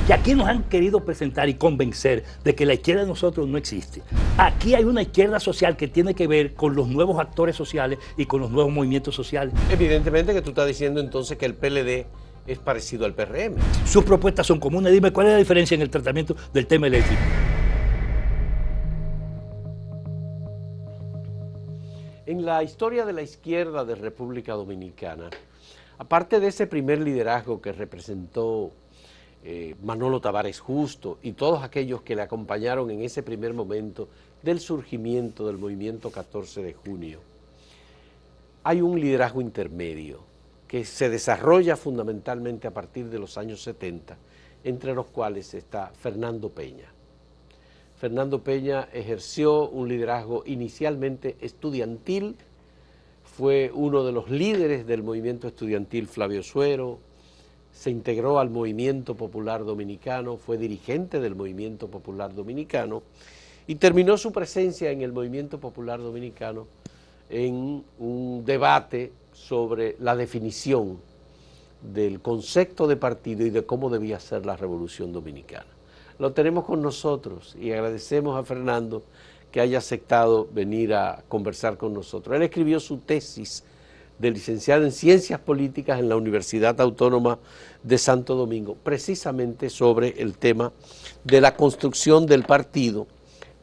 que aquí nos han querido presentar y convencer de que la izquierda de nosotros no existe. Aquí hay una izquierda social que tiene que ver con los nuevos actores sociales y con los nuevos movimientos sociales. Evidentemente que tú estás diciendo entonces que el PLD es parecido al PRM. Sus propuestas son comunes. Dime, ¿cuál es la diferencia en el tratamiento del tema eléctrico? En la historia de la izquierda de República Dominicana, aparte de ese primer liderazgo que representó Manolo Tavares Justo y todos aquellos que le acompañaron en ese primer momento del surgimiento del movimiento 14 de junio, hay un liderazgo intermedio que se desarrolla fundamentalmente a partir de los años 70, entre los cuales está Fernando Peña. Fernando Peña ejerció un liderazgo inicialmente estudiantil, fue uno de los líderes del movimiento estudiantil Flavio Suero, se integró al Movimiento Popular Dominicano, fue dirigente del Movimiento Popular Dominicano y terminó su presencia en el Movimiento Popular Dominicano en un debate sobre la definición del concepto de partido y de cómo debía ser la Revolución Dominicana. Lo tenemos con nosotros y agradecemos a Fernando que haya aceptado venir a conversar con nosotros. Él escribió su tesis de licenciado en Ciencias Políticas en la Universidad Autónoma de Santo Domingo, precisamente sobre el tema de la construcción del partido.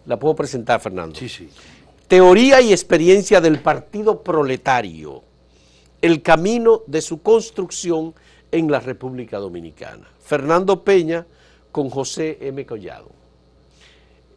¿La puedo presentar, Fernando? Sí, sí. Teoría y experiencia del Partido Proletario, el camino de su construcción en la República Dominicana. Fernando Peña con José M. Collado.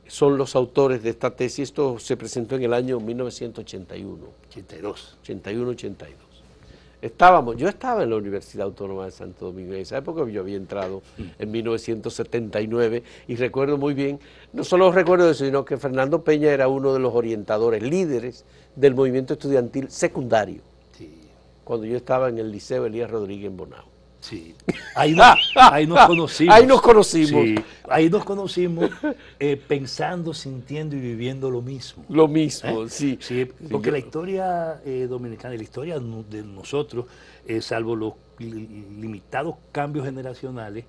Son los autores de esta tesis. Esto se presentó en el año 1981. 81-82. Yo estaba en la Universidad Autónoma de Santo Domingo en esa época. Yo había entrado en 1979 y recuerdo muy bien, no solo recuerdo eso, sino que Fernando Peña era uno de los orientadores, líderes del movimiento estudiantil secundario. Sí. Cuando yo estaba en el Liceo Elías Rodríguez en Bonao. Sí, ahí nos conocimos. Ahí nos conocimos. Sí, ahí nos conocimos pensando, sintiendo y viviendo lo mismo. Lo mismo, sí. Sí, porque la historia dominicana y la historia de nosotros, salvo los limitados cambios generacionales,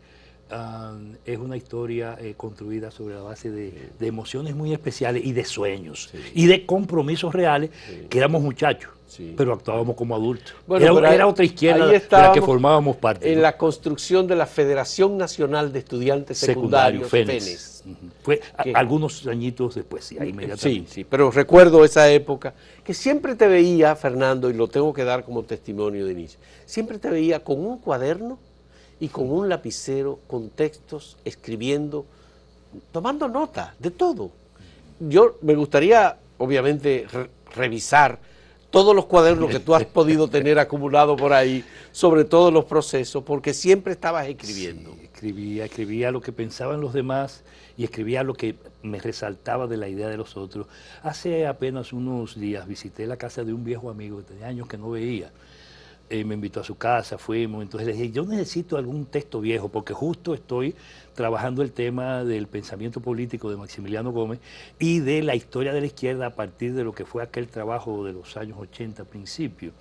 es una historia construida sobre la base de emociones muy especiales y de sueños y de compromisos reales, que éramos muchachos. Sí. Pero actuábamos como adultos. Bueno, era otra izquierda de la que formábamos parte. En la construcción de la Federación Nacional de Estudiantes Secundarios, FENES. Fue algunos añitos después, sí, inmediatamente. Sí, pero recuerdo esa época que siempre te veía, Fernando, y lo tengo que dar como testimonio de inicio, siempre te veía con un cuaderno y con un lapicero, con textos, escribiendo, tomando nota de todo. Yo me gustaría, obviamente, revisar todos los cuadernos que tú has podido tener acumulado por ahí, sobre todos los procesos, porque siempre estabas escribiendo. Sí, escribía lo que pensaban los demás y escribía lo que me resaltaba de la idea de los otros. Hace apenas unos días visité la casa de un viejo amigo que tenía años que no veía. Me invitó a su casa, fuimos, entonces le dije, yo necesito algún texto viejo, porque justo estoy trabajando el tema del pensamiento político de Maximiliano Gómez y de la historia de la izquierda a partir de lo que fue aquel trabajo de los años 80 principios.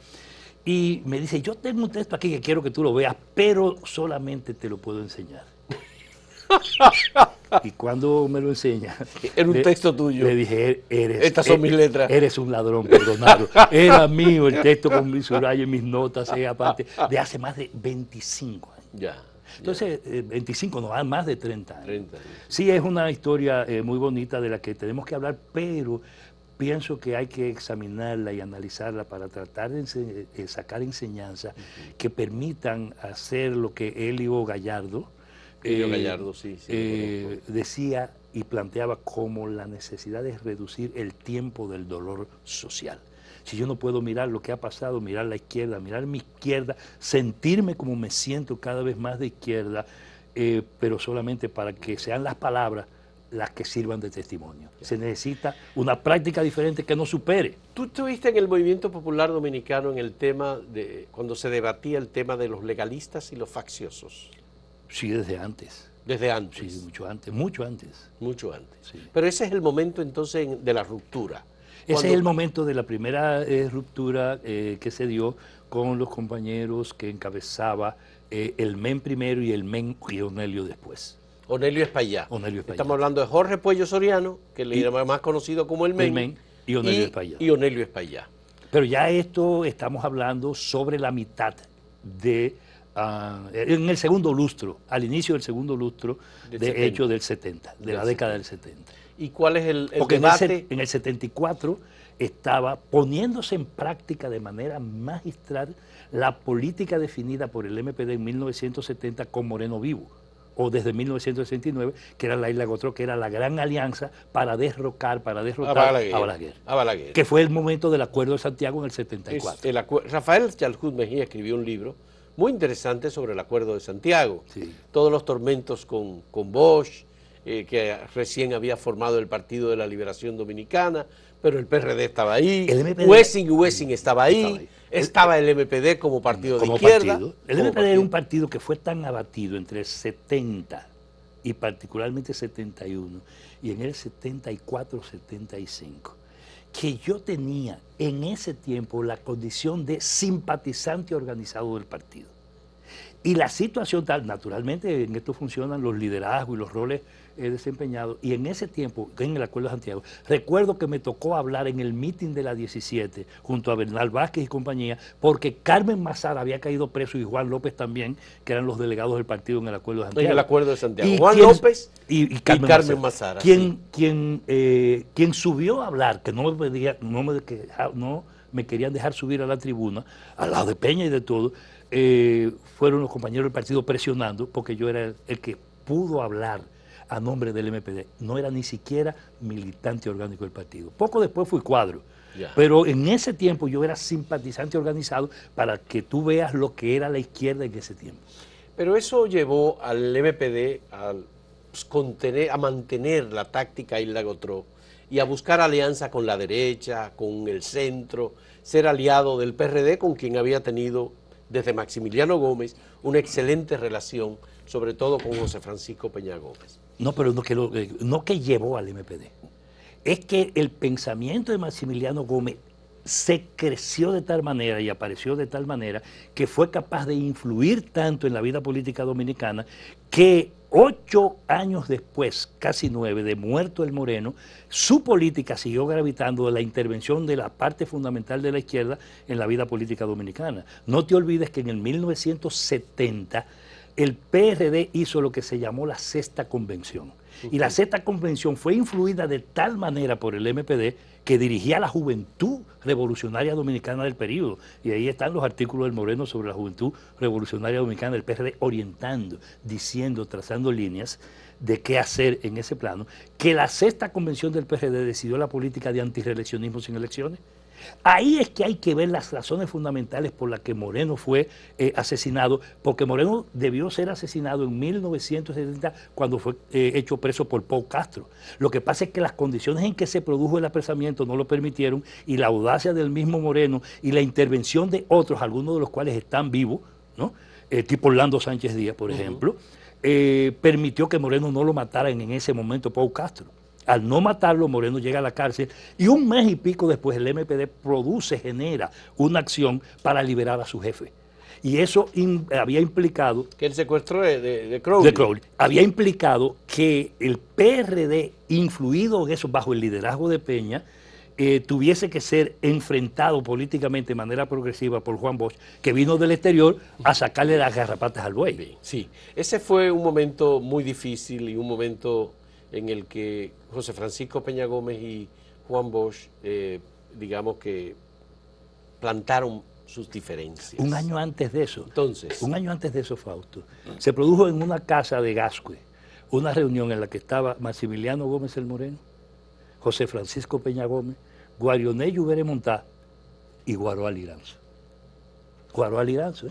Y me dice, yo tengo un texto aquí que quiero que tú lo veas, pero solamente te lo puedo enseñar. Y cuando me lo enseña, era un texto tuyo. Le dije, estas son mis letras. Eres un ladrón, perdonado. Era mío el texto con mis subrayos y mis notas, aparte, de hace más de 25 años. Ya. Entonces, 25, no, más de 30 años. Sí, es una historia muy bonita de la que tenemos que hablar, pero pienso que hay que examinarla y analizarla para tratar de sacar enseñanzas que permitan hacer lo que Elio Gallardo, decía y planteaba como la necesidad de reducir el tiempo del dolor social. Si yo no puedo mirar lo que ha pasado, mirar la izquierda, mirar mi izquierda, sentirme como me siento cada vez más de izquierda, pero solamente para que sean las palabras las que sirvan de testimonio. Se necesita una práctica diferente que nos supere. Tú estuviste en el Movimiento Popular Dominicano en el tema de, cuando se debatía el tema de los legalistas y los facciosos. Sí, desde antes. Desde antes. Sí, mucho antes, mucho antes. Mucho antes. Sí. Pero ese es el momento entonces de la ruptura. Ese es el momento de la primera ruptura que se dio con los compañeros que encabezaba el MEN primero y el MEN Rionelio después. Onelio Espaillá. Onelio Espaillá. Estamos hablando de Jorge Puello Soriano, que le era más conocido como el Men, y Onelio Espaillá. Y Onelio Espaillá. Pero ya esto estamos hablando sobre la mitad de, en el segundo lustro, al inicio del segundo lustro, de hecho del 70, de la década del 70. ¿Y cuál es el Porque debate? en el 74 estaba poniéndose en práctica de manera magistral la política definida por el MPD en 1970 con Moreno vivo, o desde 1969, que era la Isla Gotró, que era la gran alianza para derrotar a Balaguer. Que fue el momento del Acuerdo de Santiago en el 74. Rafael Chalhut Mejía escribió un libro muy interesante sobre el Acuerdo de Santiago. Sí. Todos los tormentos con Bosch, que recién había formado el Partido de la Liberación Dominicana, pero el PRD estaba ahí, Wessing estaba ahí, estaba el MPD como partido de izquierda. El MPD era un partido que fue tan abatido entre el 70 y particularmente 71 y en el 74-75 que yo tenía en ese tiempo la condición de simpatizante organizado del partido. Y la situación tal, naturalmente en esto funcionan los liderazgos y los roles desempeñados, y en ese tiempo, en el Acuerdo de Santiago, recuerdo que me tocó hablar en el meeting de la 17, junto a Bernal Vázquez y compañía, porque Carmen Mazara había caído preso y Juan López también, que eran los delegados del partido en el Acuerdo de Santiago. En el Acuerdo de Santiago. Juan López y Carmen Mazara. Quien subió a hablar, que no me querían dejar subir a la tribuna, al lado de Peña y de todo, fueron los compañeros del partido presionando, porque yo era el que pudo hablar a nombre del MPD. No era ni siquiera militante orgánico del partido. Poco después fui cuadro. Pero en ese tiempo yo era simpatizante organizado, para que tú veas lo que era la izquierda en ese tiempo. Pero eso llevó al MPD a mantener la táctica Isla Gotró y a buscar alianza con la derecha, con el centro, ser aliado del PRD, con quien había tenido desde Maximiliano Gómez una excelente relación, sobre todo con José Francisco Peña Gómez. No, pero no que llevó al MPD. Es que el pensamiento de Maximiliano Gómez se creció de tal manera y apareció de tal manera que fue capaz de influir tanto en la vida política dominicana que 8 años después, casi 9, de muerto el Moreno, su política siguió gravitando de la intervención de la parte fundamental de la izquierda en la vida política dominicana. No te olvides que en el 1970 el PRD hizo lo que se llamó la Sexta Convención. Y la Sexta Convención fue influida de tal manera por el MPD que dirigía a la juventud revolucionaria dominicana del periodo. Y ahí están los artículos del Moreno sobre la juventud revolucionaria dominicana del PRD, orientando, diciendo, trazando líneas de qué hacer en ese plano, que la Sexta Convención del PRD decidió la política de antirreeleccionismo sin elecciones. Ahí es que hay que ver las razones fundamentales por las que Moreno fue asesinado, porque Moreno debió ser asesinado en 1970 cuando fue hecho preso por Pau Castro. Lo que pasa es que las condiciones en que se produjo el apresamiento no lo permitieron, y la audacia del mismo Moreno y la intervención de otros, algunos de los cuales están vivos, ¿no? Tipo Orlando Sánchez Díaz, por ejemplo, permitió que Moreno no lo mataran en ese momento Pau Castro. Al no matarlo, Moreno llega a la cárcel y un mes y pico después el MPD genera una acción para liberar a su jefe. Y eso había implicado... Que el secuestro de Crowley. De Crowley. Había implicado que el PRD, influido en eso bajo el liderazgo de Peña, tuviese que ser enfrentado políticamente de manera progresiva por Juan Bosch, que vino del exterior a sacarle las garrapatas al buey. Sí, ese fue un momento muy difícil y un momento en el que José Francisco Peña Gómez y Juan Bosch, digamos que plantaron sus diferencias. Un año antes de eso, entonces, Fausto, se produjo en una casa de Gascue una reunión en la que estaba Maximiliano Gómez el Moreno, José Francisco Peña Gómez, Guarioné Lluvere Montá y Guaroa Liranzo. Guaroa Liranzo,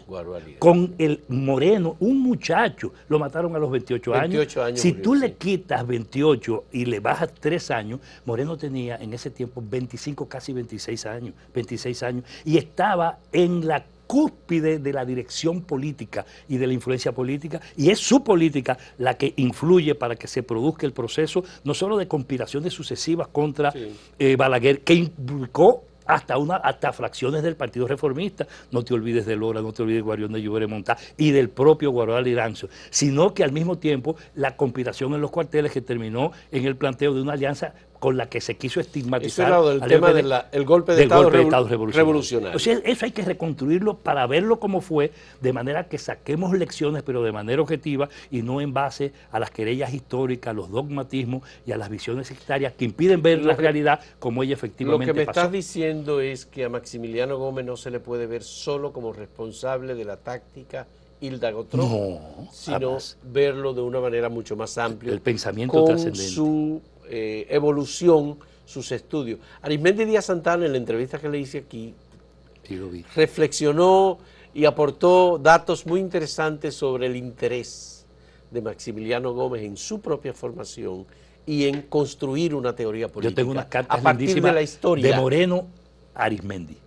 con el Moreno, un muchacho, lo mataron a los 28 años. Si tú le quitas 28 y le bajas 3 años, Moreno tenía en ese tiempo 25, casi 26 años, y estaba en la cúspide de la dirección política y de la influencia política, y es su política la que influye para que se produzca el proceso, no solo de conspiraciones sucesivas contra Balaguer, que implicó hasta fracciones del Partido Reformista, no te olvides de Lora, no te olvides de Guarión de Lluvere Montá y del propio Guaroal Iranzo, sino que al mismo tiempo la conspiración en los cuarteles que terminó en el planteo de una alianza con la que se quiso estigmatizar. Eso era del tema del golpe de Estado revolucionario. O sea, eso hay que reconstruirlo para verlo como fue, de manera que saquemos lecciones, pero de manera objetiva y no en base a las querellas históricas, a los dogmatismos y a las visiones sectarias que impiden ver la realidad como ella efectivamente pasó. Lo que me pasó. estás diciendo es que a Maximiliano Gómez no se le puede ver solo como responsable de la táctica Hilda Gotró, sino jamás. Verlo de una manera mucho más amplia. El pensamiento trascendente. Su evolución, sus estudios. Arismendi Díaz Santana, en la entrevista que le hice aquí, sí, lo vi, reflexionó y aportó datos muy interesantes sobre el interés de Maximiliano Gómez en su propia formación y en construir una teoría política. Yo tengo unas cartas a partir de la historia de Moreno a Arismendi.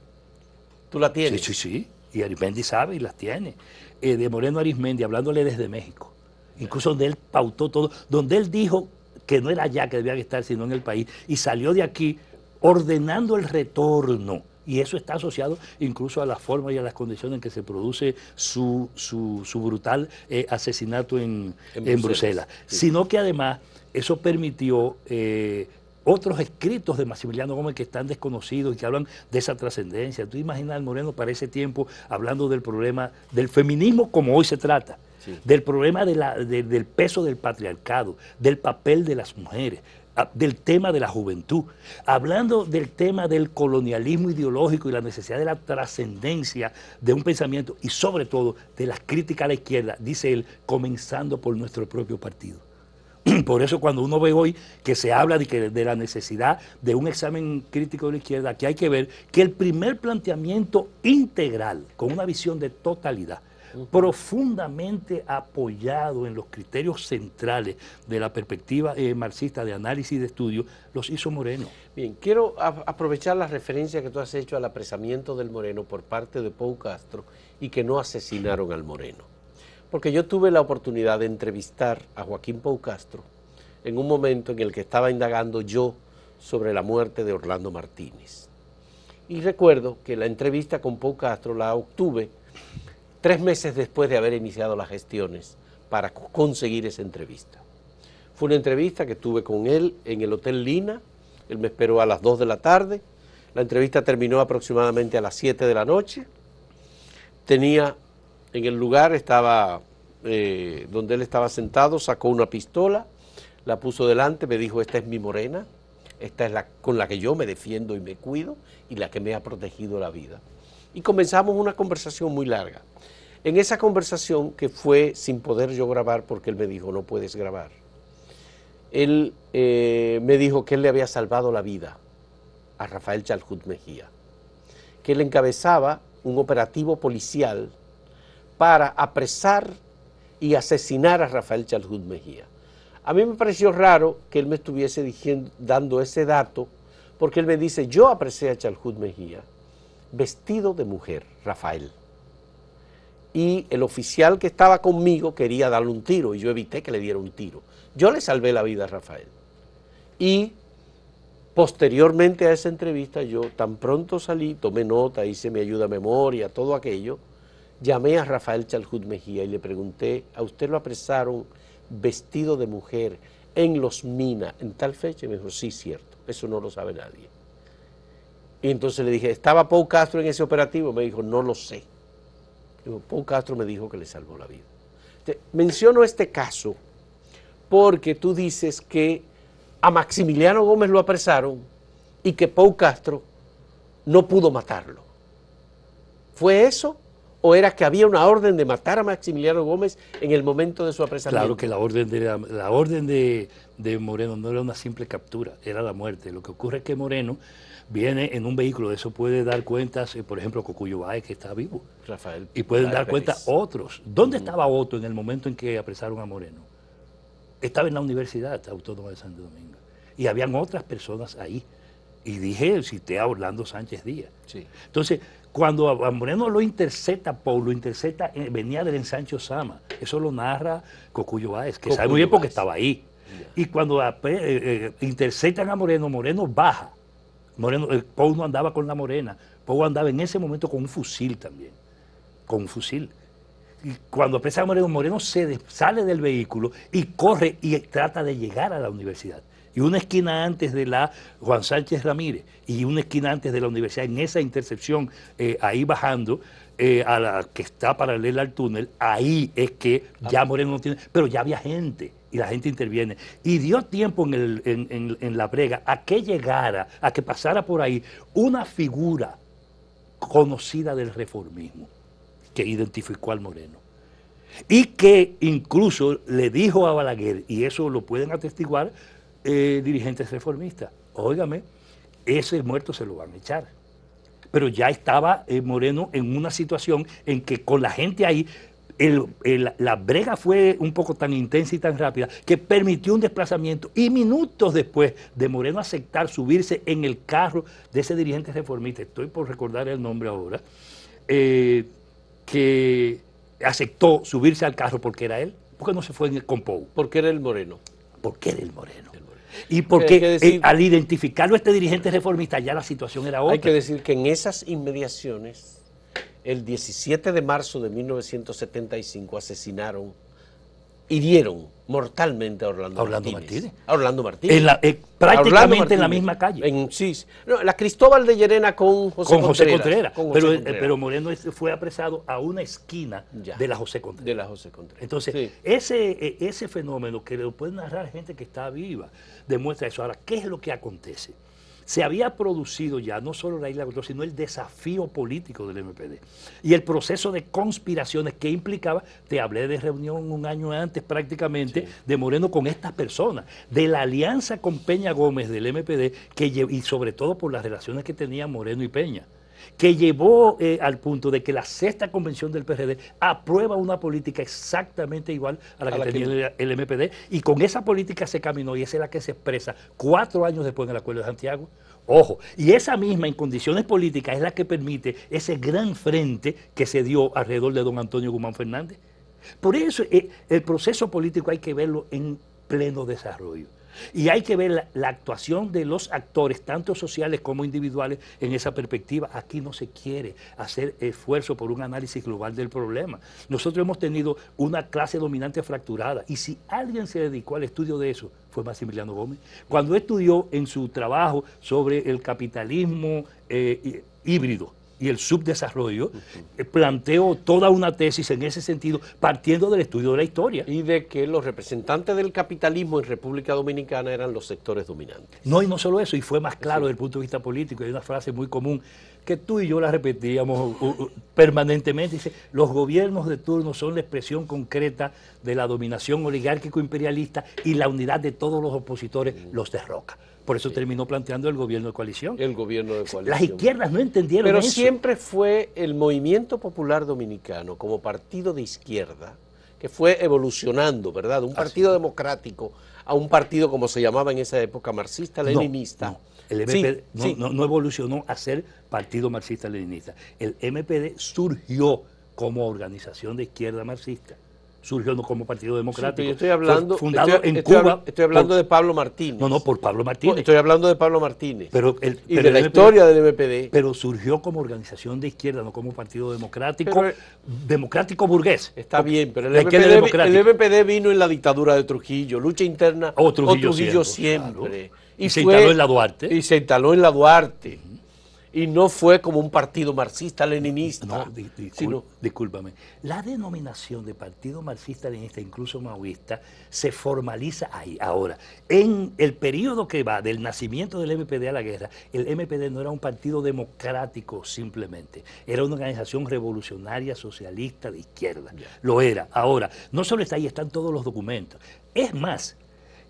¿Tú la tienes? Sí, sí, sí, y Arismendi sabe y las tiene. De Moreno a Arismendi, hablándole desde México, incluso donde él pautó todo, donde él dijo que no era allá que debían estar, sino en el país, y salió de aquí ordenando el retorno, y eso está asociado incluso a la forma y a las condiciones en que se produce su brutal asesinato en Bruselas. Sí. Sino que además eso permitió otros escritos de Maximiliano Gómez que están desconocidos y que hablan de esa trascendencia. Tú imaginas al Moreno para ese tiempo hablando del problema del feminismo como hoy se trata, sí, del problema del peso del patriarcado, del papel de las mujeres, del tema de la juventud, hablando del tema del colonialismo ideológico y la necesidad de la trascendencia de un pensamiento y sobre todo de las críticas a la izquierda, dice él, comenzando por nuestro propio partido. Por eso cuando uno ve hoy que se habla de la necesidad de un examen crítico de la izquierda, que hay que ver que el primer planteamiento integral, con una visión de totalidad, profundamente apoyado en los criterios centrales de la perspectiva marxista de análisis y de estudio, los hizo Moreno. Bien, quiero aprovechar la referencia que tú has hecho al apresamiento del Moreno por parte de Pau Castro y que no asesinaron al Moreno. Porque yo tuve la oportunidad de entrevistar a Joaquín Pau Castro en un momento en el que estaba indagando yo sobre la muerte de Orlando Martínez. Y recuerdo que la entrevista con Pau Castro la obtuve 3 meses después de haber iniciado las gestiones para conseguir esa entrevista. Fue una entrevista que tuve con él en el Hotel Lina, él me esperó a las 2 de la tarde, la entrevista terminó aproximadamente a las 7 de la noche, en el lugar estaba donde él estaba sentado, sacó una pistola, la puso delante, me dijo, esta es mi morena, esta es la con la que yo me defiendo y me cuido y la que me ha protegido la vida. Y comenzamos una conversación muy larga. En esa conversación, que fue sin poder yo grabar porque él me dijo, no puedes grabar, él me dijo que él le había salvado la vida a Rafael Chaldún Mejía, que él encabezaba un operativo policial para apresar y asesinar a Rafael Chaldún Mejía. A mí me pareció raro que él me estuviese dando ese dato, porque él me dice, yo apresé a Chaldún Mejía vestido de mujer, Rafael. Y el oficial que estaba conmigo quería darle un tiro y yo evité que le diera un tiro. Yo le salvé la vida a Rafael. Y posteriormente a esa entrevista, yo tan pronto salí, tomé nota, hice mi ayuda a memoria, todo aquello, llamé a Rafael Chaldún Mejía y le pregunté, ¿a usted lo apresaron vestido de mujer en Los Minas en tal fecha? Y me dijo, sí, cierto, eso no lo sabe nadie. Y entonces le dije, ¿estaba Pau Castro en ese operativo? Me dijo, no lo sé. Digo, Pau Castro me dijo que le salvó la vida. Menciono este caso porque tú dices que a Maximiliano Gómez lo apresaron y que Pau Castro no pudo matarlo. ¿Fue eso? ¿O era que había una orden de matar a Maximiliano Gómez en el momento de su apresamiento? Claro que la orden de Moreno no era una simple captura, era la muerte. Lo que ocurre es que Moreno viene en un vehículo, de eso puede dar cuentas, por ejemplo, Cocuyo Báez, que está vivo. Rafael. Y pueden dar cuenta otros. ¿Dónde estaba Otto en el momento en que apresaron a Moreno? Estaba en la Universidad Autónoma de Santo Domingo. Y habían otras personas ahí. Y cité a Orlando Sánchez Díaz. Sí. Entonces, cuando a Moreno lo intercepta, venía del ensanche Osama. Eso lo narra Cocuyo Báez, que sabe muy bien porque estaba ahí. Yeah. Y cuando interceptan a Moreno, Moreno baja Moreno, Pou no andaba con la morena, Pou andaba en ese momento con un fusil también, con un fusil. Y cuando apresa a Moreno, Moreno sale del vehículo y corre y trata de llegar a la universidad. Y una esquina antes de la Juan Sánchez Ramírez y una esquina antes de la universidad, en esa intersección, ahí bajando, a la que está paralela al túnel, ahí es que ya Moreno no tiene, pero ya había gente y la gente interviene. Y dio tiempo en la brega a que llegara, a que pasara por ahí una figura conocida del reformismo que identificó al Moreno. Y que incluso le dijo a Balaguer, y eso lo pueden atestiguar dirigentes reformistas, óigame, ese muerto se lo van a echar. Pero ya estaba Moreno en una situación en que con la gente ahí, la brega fue un poco tan intensa y tan rápida que permitió un desplazamiento y minutos después de Moreno aceptar subirse en el carro de ese dirigente reformista, estoy por recordar el nombre ahora, que aceptó subirse al carro porque era él, porque no se fue con Pou. Porque era el Moreno. Porque era el Moreno. Y porque al identificarlo este dirigente reformista ya la situación era otra. Hay que decir que en esas inmediaciones, el 17 de marzo de 1975 hirieron mortalmente a Orlando Martínez. A Orlando Martínez. Prácticamente en la misma calle. Sí, no, la Cristóbal de Llerena con José Contreras. Pero Moreno fue apresado a una esquina de la José Contreras. De la José Contreras. Entonces, sí, ese fenómeno que lo puede narrar gente que está viva, demuestra eso. Ahora, ¿qué es lo que acontece? Se había producido ya no solo la isla de Control, sino el desafío político del MPD. Y el proceso de conspiraciones que implicaba, te hablé de reunión un año antes prácticamente, sí, de Moreno con estas personas, de la alianza con Peña Gómez del MPD, y sobre todo por las relaciones que tenían Moreno y Peña, que llevó al punto de que la sexta convención del PRD aprueba una política exactamente igual a la que tenía el MPD, y con esa política se caminó, y esa es la que se expresa 4 años después en el Acuerdo de Santiago. Ojo, y esa misma en condiciones políticas es la que permite ese gran frente que se dio alrededor de don Antonio Guzmán Fernández. Por eso el proceso político hay que verlo en pleno desarrollo. Y hay que ver la actuación de los actores, tanto sociales como individuales, en esa perspectiva. Aquí no se quiere hacer esfuerzo por un análisis global del problema. Nosotros hemos tenido una clase dominante fracturada, y si alguien se dedicó al estudio de eso, fue Maximiliano Gómez. Cuando estudió en su trabajo sobre el capitalismo híbrido y el subdesarrollo, planteó toda una tesis en ese sentido, partiendo del estudio de la historia. Y de que los representantes del capitalismo en República Dominicana eran los sectores dominantes. No, y no solo eso, y fue más claro desde el punto de vista político. Hay una frase muy común que tú y yo la repetíamos permanentemente, dice: los gobiernos de turno son la expresión concreta de la dominación oligárquico-imperialista, y la unidad de todos los opositores los derroca. Por eso terminó planteando el gobierno de coalición. El gobierno de coalición. Las izquierdas no entendieron eso. Pero siempre fue el Movimiento Popular Dominicano, como partido de izquierda, que fue evolucionando, ¿verdad? De un partido democrático a un partido, como se llamaba en esa época, marxista-leninista. No. El MPD no evolucionó a ser partido marxista-leninista. El MPD surgió como organización de izquierda marxista. Surgió no como partido democrático. Sí, yo estoy hablando, fundado en Cuba. Estoy hablando de Pablo Martínez. No, por Pablo Martínez. Estoy hablando de Pablo Martínez. Y de la historia del MPD. Pero surgió como organización de izquierda, no como partido democrático, democrático burgués. Está bien, pero el MPD vino en la dictadura de Trujillo, lucha interna, Trujillo siempre. Claro. Y se instaló en la Duarte. Y se instaló en la Duarte. Y no fue como un partido marxista-leninista. No, discúlpame. La denominación de partido marxista-leninista, incluso maoísta, se formaliza ahí. Ahora, en el periodo que va del nacimiento del MPD a la guerra, el MPD no era un partido democrático simplemente, era una organización revolucionaria, socialista, de izquierda. Lo era. Ahora, no solo está ahí, están todos los documentos. Es más,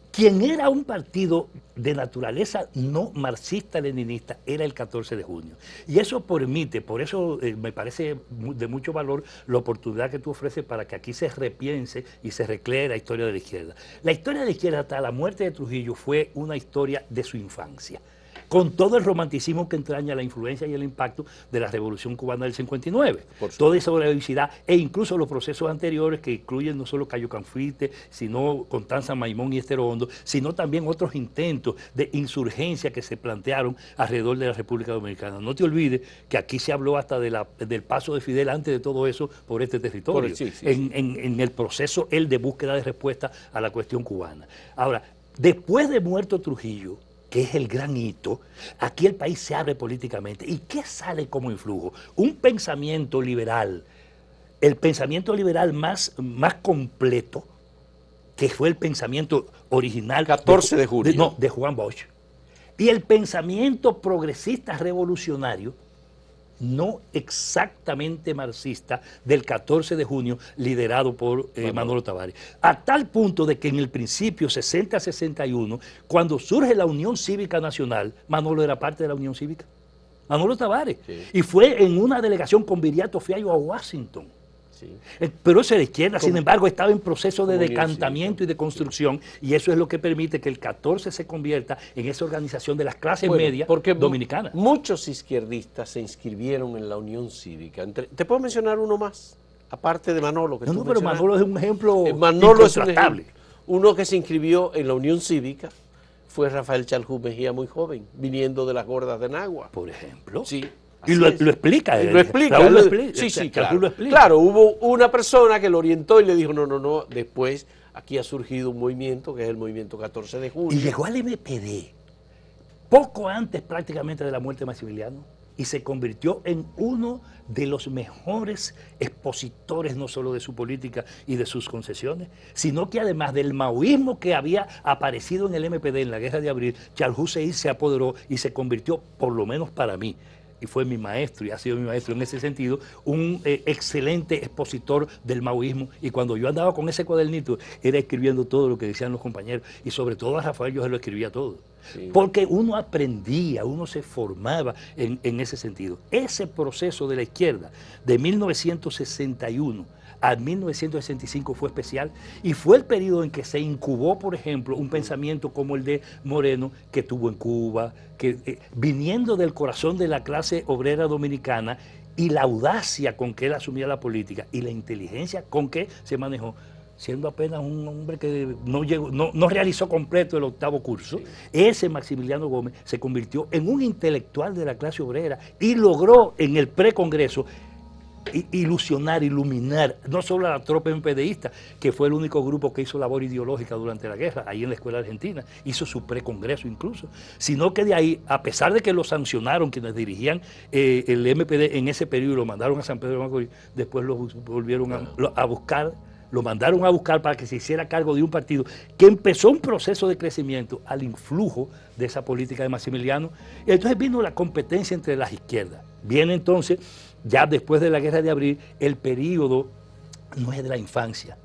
quien era un partido de naturaleza no marxista-leninista era el 14 de junio. Y eso permite, por eso me parece de mucho valor la oportunidad que tú ofreces para que aquí se repiense y se recree la historia de la izquierda. La historia de la izquierda hasta la muerte de Trujillo fue una historia de su infancia. con todo el romanticismo que entraña la influencia y el impacto de la Revolución Cubana del 59. Por supuesto. Toda esa heroicidad e incluso los procesos anteriores que incluyen no solo Cayo Canfite, sino Constanza Maimón y Esther Hondo, sino también otros intentos de insurgencia que se plantearon alrededor de la República Dominicana. No te olvides que aquí se habló hasta del paso de Fidel antes de todo eso por este territorio, en el proceso de búsqueda de respuesta a la cuestión cubana. Ahora, después de muerto Trujillo, que es el gran hito, aquí el país se abre políticamente. ¿Y qué sale como influjo? Un pensamiento liberal, el pensamiento liberal más completo, que fue el pensamiento original 14 de junio. de Juan Bosch, y el pensamiento progresista revolucionario, no exactamente marxista, del 14 de junio, liderado por Manolo Tavares. A tal punto de que en el principio, 60-61, cuando surge la Unión Cívica Nacional, Manolo era parte de la Unión Cívica. Manolo Tavares. Sí. Y fue en una delegación con Viriato Fiallo a Washington. Sí. Pero eso de la izquierda, sin embargo, estaba en proceso de decantamiento y de construcción, y eso es lo que permite que el 14 se convierta en esa organización de las clases medias dominicanas. Muchos izquierdistas se inscribieron en la Unión Cívica. ¿Te puedo mencionar uno más? Aparte de Manolo. No, pero Manolo es un ejemplo Manolo es un ejemplo. Uno que se inscribió en la Unión Cívica fue Rafael Chalhú Mejía, muy joven, viniendo de las Gordas de Nagua. Por ejemplo. Sí. Y lo explica. Y lo explica. Sí, claro. Lo explica. Claro, hubo una persona que lo orientó y le dijo, no, después aquí ha surgido un movimiento que es el movimiento 14 de junio. Y llegó al MPD poco antes prácticamente de la muerte de Maximiliano y se convirtió en uno de los mejores expositores no solo de su política y de sus concesiones, sino que además del maoísmo que había aparecido en el MPD en la Guerra de Abril, Chalhú se apoderó y se convirtió, por lo menos para mí, y fue mi maestro y ha sido mi maestro en ese sentido, un excelente expositor del maoísmo, y cuando yo andaba con ese cuadernito era escribiendo todo lo que decían los compañeros, y sobre todo a Rafael yo se lo escribía todo, sí. Porque uno aprendía, uno se formaba en ese sentido. Ese proceso de la izquierda de 1961 a 1965 fue especial y fue el periodo en que se incubó, por ejemplo, un pensamiento como el de Moreno que tuvo en Cuba, que viniendo del corazón de la clase obrera dominicana, y la audacia con que él asumía la política y la inteligencia con que se manejó, siendo apenas un hombre que no realizó completo el 8º curso, sí. Ese Maximiliano Gómez se convirtió en un intelectual de la clase obrera y logró en el precongreso ilusionar, iluminar, no solo a la tropa MPDista, que fue el único grupo que hizo labor ideológica durante la guerra, ahí en la Escuela Argentina, hizo su precongreso incluso, sino que de ahí, a pesar de que lo sancionaron quienes dirigían el MPD en ese periodo, lo mandaron a San Pedro de Macorís, después lo volvieron a buscar, lo mandaron a buscar para que se hiciera cargo de un partido que empezó un proceso de crecimiento al influjo de esa política de Maximiliano. Y entonces vino la competencia entre las izquierdas. Viene entonces, ya después de la Guerra de Abril, el periodo no es de la infancia,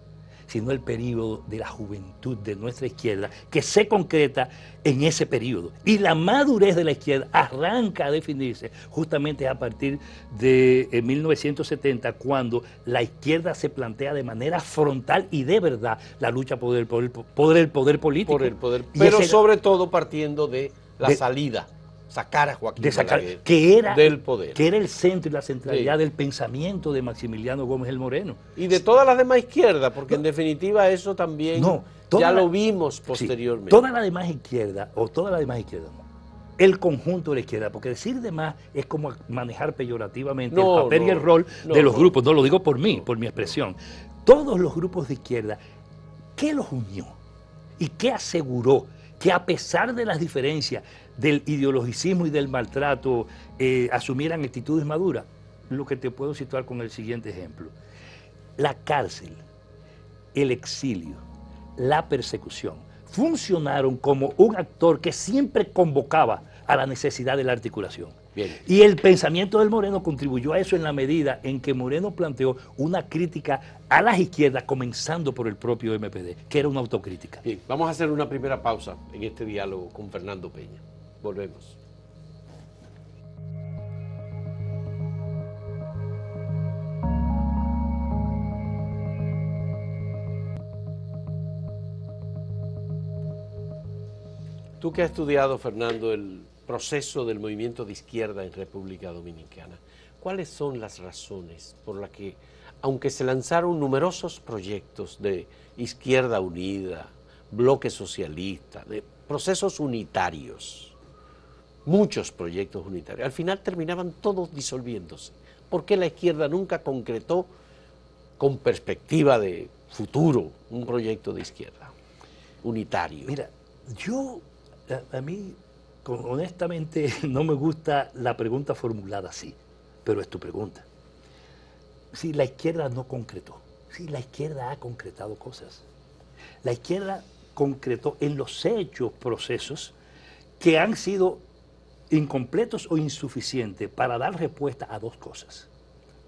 sino el periodo de la juventud de nuestra izquierda, que se concreta en ese periodo. Y la madurez de la izquierda arranca a definirse justamente a partir de 1970, cuando la izquierda se plantea de manera frontal y de verdad la lucha por el poder político. Por el poder, pero sobre todo partiendo de la salida. Sacar a Joaquín Balaguer del poder. Que era el centro y la centralidad del pensamiento de Maximiliano Gómez el Moreno. Y de todas las demás izquierdas, porque en definitiva eso también ya lo vimos posteriormente. Toda la demás izquierda, o toda la demás izquierda, no. El conjunto de la izquierda, porque decir demás es como manejar peyorativamente el papel y el rol de los grupos. No lo digo por mí, por mi expresión. Todos los grupos de izquierda, ¿qué los unió? ¿Y qué aseguró? Que a pesar de las diferencias del ideologicismo y del maltrato, asumieran actitudes maduras. Lo que te puedo situar con el siguiente ejemplo. La cárcel, el exilio, la persecución, funcionaron como un actor que siempre convocaba a la necesidad de la articulación. Bien. Y el pensamiento del Moreno contribuyó a eso en la medida en que Moreno planteó una crítica a las izquierdas, comenzando por el propio MPD, que era una autocrítica. Bien, vamos a hacer una primera pausa en este diálogo con Fernando Peña. Volvemos. Tú que has estudiado, Fernando, el proceso del movimiento de izquierda en República Dominicana, ¿cuáles son las razones por las que, aunque se lanzaron numerosos proyectos de izquierda unida, bloque socialista, de procesos unitarios, muchos proyectos unitarios, al final terminaban todos disolviéndose? ¿Por qué la izquierda nunca concretó con perspectiva de futuro un proyecto de izquierda unitario? Mira, a mí, honestamente, no me gusta la pregunta formulada así, pero es tu pregunta. Si la izquierda no concretó, si la izquierda ha concretado cosas. La izquierda concretó en los hechos procesos que han sido incompletos o insuficientes para dar respuesta a dos cosas.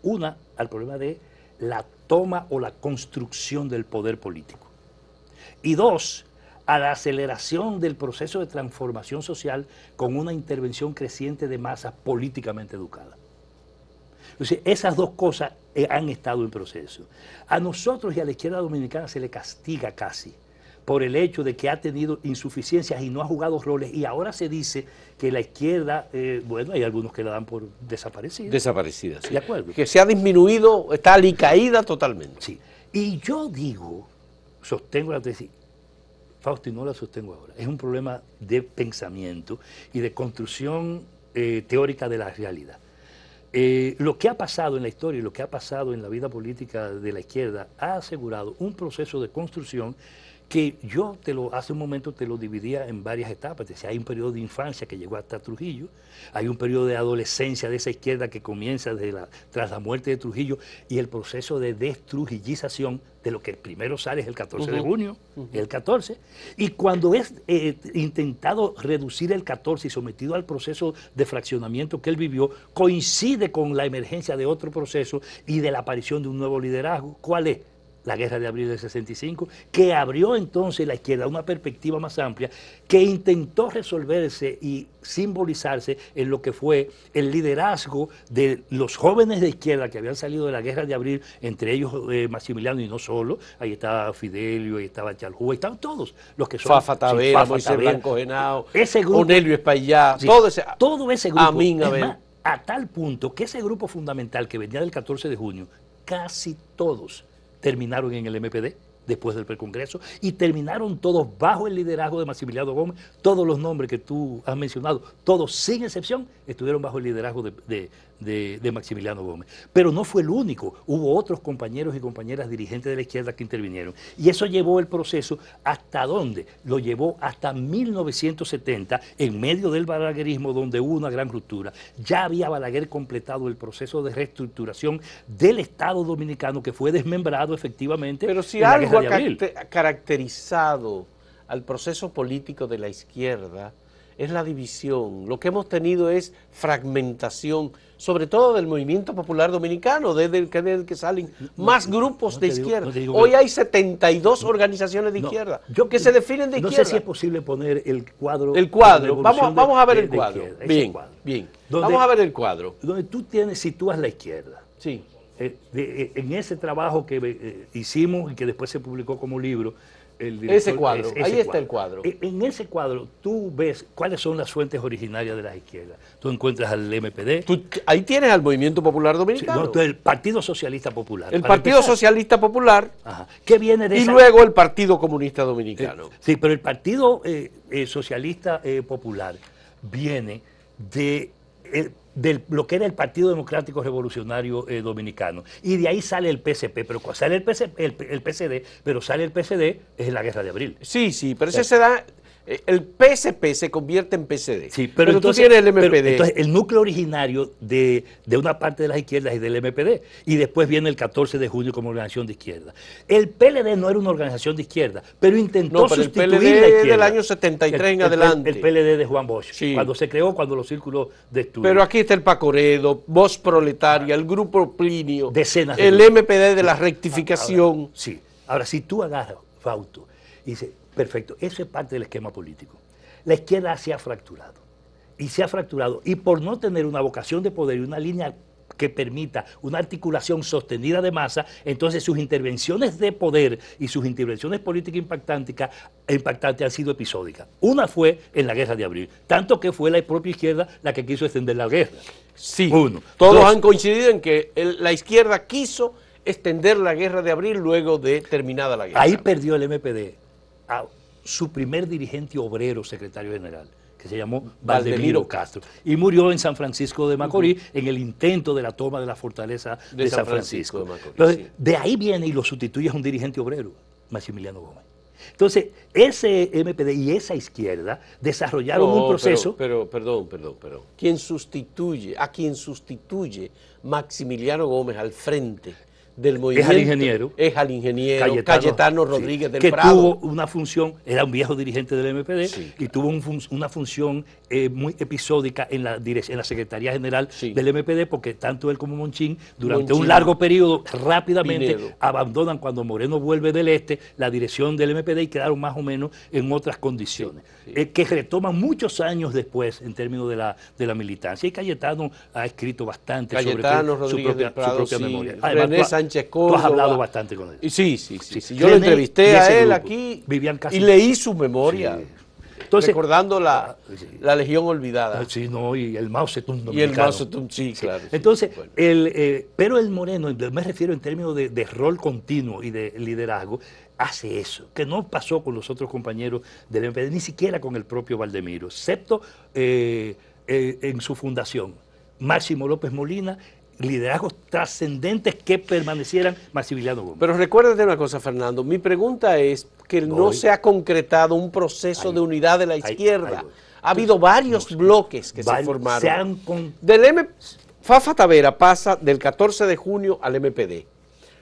Una, al problema de la toma o la construcción del poder político. Y dos, a la aceleración del proceso de transformación social con una intervención creciente de masas políticamente educadas. Entonces, esas dos cosas han estado en proceso. A nosotros y a la izquierda dominicana se le castiga casi por el hecho de que ha tenido insuficiencias y no ha jugado roles, y ahora se dice que la izquierda, bueno, hay algunos que la dan por desaparecida. Desaparecida, sí. De acuerdo. Que se ha disminuido, está alicaída totalmente. Sí. Y yo digo, sostengo la tesis, Fausto, y no la sostengo ahora, es un problema de pensamiento y de construcción teórica de la realidad. Lo que ha pasado en la historia y lo que ha pasado en la vida política de la izquierda ha asegurado un proceso de construcción que yo hace un momento te lo dividía en varias etapas. Decía, hay un periodo de infancia que llegó hasta Trujillo, hay un periodo de adolescencia de esa izquierda que comienza tras la muerte de Trujillo, y el proceso de destrujillización de lo que primero sale es el 14 de junio, el 14, y cuando es intentado reducir el 14 y sometido al proceso de fraccionamiento que él vivió, coincide con la emergencia de otro proceso y de la aparición de un nuevo liderazgo. ¿Cuál es? La Guerra de Abril del 65, que abrió entonces la izquierda a una perspectiva más amplia, que intentó resolverse y simbolizarse en lo que fue el liderazgo de los jóvenes de izquierda que habían salido de la Guerra de Abril, entre ellos Maximiliano, y no solo, ahí estaba Fidelio, ahí estaba Chalhúa, ahí estaban todos los que son... Fafa Tavera, Moisés Blanco Henao, ese grupo, Onelio Espaillá, sí, todo ese grupo, Amin Abel. Más, a tal punto que ese grupo fundamental que venía del 14 de junio, casi todos terminaron en el MPD después del precongreso, y terminaron todos bajo el liderazgo de Maximiliano Gómez. Todos los nombres que tú has mencionado, todos sin excepción, estuvieron bajo el liderazgo de Maximiliano Gómez. Pero no fue el único, hubo otros compañeros y compañeras dirigentes de la izquierda que intervinieron. Y eso llevó el proceso ¿hasta dónde? Lo llevó hasta 1970, en medio del balaguerismo, donde hubo una gran ruptura. Ya había Balaguer completado el proceso de reestructuración del Estado dominicano, que fue desmembrado efectivamente. Pero si algo ha caracterizado al proceso político de la izquierda es la división. Lo que hemos tenido es fragmentación, sobre todo del movimiento popular dominicano, desde el que salen más grupos de izquierda. Hoy hay 72 organizaciones de izquierda que se definen de izquierda. No sé si es posible poner el cuadro. El cuadro, vamos a ver el cuadro. Bien, bien. Vamos a ver el cuadro. Donde tú sitúas la izquierda. Sí. En ese trabajo que hicimos y que después se publicó como libro, ese cuadro, ahí está el cuadro. En ese cuadro tú ves cuáles son las fuentes originarias de la izquierda. Tú encuentras al MPD. Ahí tienes al Movimiento Popular Dominicano. Sí, el Partido Socialista Popular. El Partido Socialista Popular. Ajá. ¿Qué viene de y luego el Partido Comunista Dominicano. Sí, pero el Partido Socialista Popular viene de lo que era el Partido Democrático Revolucionario Dominicano, y de ahí sale el PSP, pero cuando sale el PSD, pero sale el PSD es en la Guerra de Abril. Sí, sí, pero ese se da, el PSP se convierte en PSD, sí, pero entonces, tú tienes el MPD. Entonces el núcleo originario de una parte de las izquierdas es del MPD, y después viene el 14 de junio como organización de izquierda. El PLD no era una organización de izquierda, pero intentó sustituir la izquierda. El PLD del año 73 en adelante. El PLD de Juan Bosch, sí, cuando se creó, cuando los círculos de estudio. Pero aquí está el Pacoredo, Voz Proletaria, el Grupo Plinio, decenas el MPD de la rectificación. Ahora, sí, ahora si tú agarras, Fausto, y dices, perfecto, eso es parte del esquema político. La izquierda se ha fracturado, y por no tener una vocación de poder y una línea que permita una articulación sostenida de masa, entonces sus intervenciones de poder y sus intervenciones políticas impactantes han sido episódicas. Una fue en la Guerra de Abril, tanto que fue la propia izquierda la que quiso extender la guerra. Sí, Uno. Todos Dos, han coincidido en que la izquierda quiso extender la Guerra de Abril luego de terminada la guerra. ahí perdió el MPD a su primer dirigente obrero, secretario general, que se llamó Valdemiro Castro, y murió en San Francisco de Macorís en el intento de la toma de la fortaleza de San Francisco. de Macorís. Entonces, Sí. de ahí viene y lo sustituye a un dirigente obrero, Maximiliano Gómez. Entonces, ese MPD y esa izquierda desarrollaron un proceso. Perdón. ¿A quien sustituye Maximiliano Gómez al frente del movimiento? Es al ingeniero Cayetano Rodríguez del Prado. Que tuvo una función, era un viejo dirigente del MPD, y tuvo una función muy episódica en la Secretaría General del MPD, porque tanto él como Monchín, durante un largo periodo, rápidamente abandonan, cuando Moreno vuelve del este, la dirección del MPD y quedaron más o menos en otras condiciones, que retoman muchos años después en términos de la militancia. Y Cayetano ha escrito bastante sobre su propia memoria. Además, René Sánchez Córdoba. Tú has hablado bastante con él. Sí. Yo lo entrevisté a él aquí y leí su memoria. Sí. Entonces, recordando la Legión Olvidada. Sí, no, y el Mao Zedong dominicano. Y el Mao Zedong, sí, claro. Entonces, pero el Moreno, me refiero en términos de rol continuo y de liderazgo, hace eso, que no pasó con los otros compañeros del MPD, ni siquiera con el propio Valdemiro, excepto en su fundación. Máximo López Molina, liderazgos trascendentes que permanecieran Maximiliano Gómez. Pero recuérdate una cosa, Fernando, mi pregunta es que no se ha concretado un proceso de unidad de la izquierda. Ha habido varios bloques que se formaron. Fafa Tavera pasa del 14 de junio al MPD,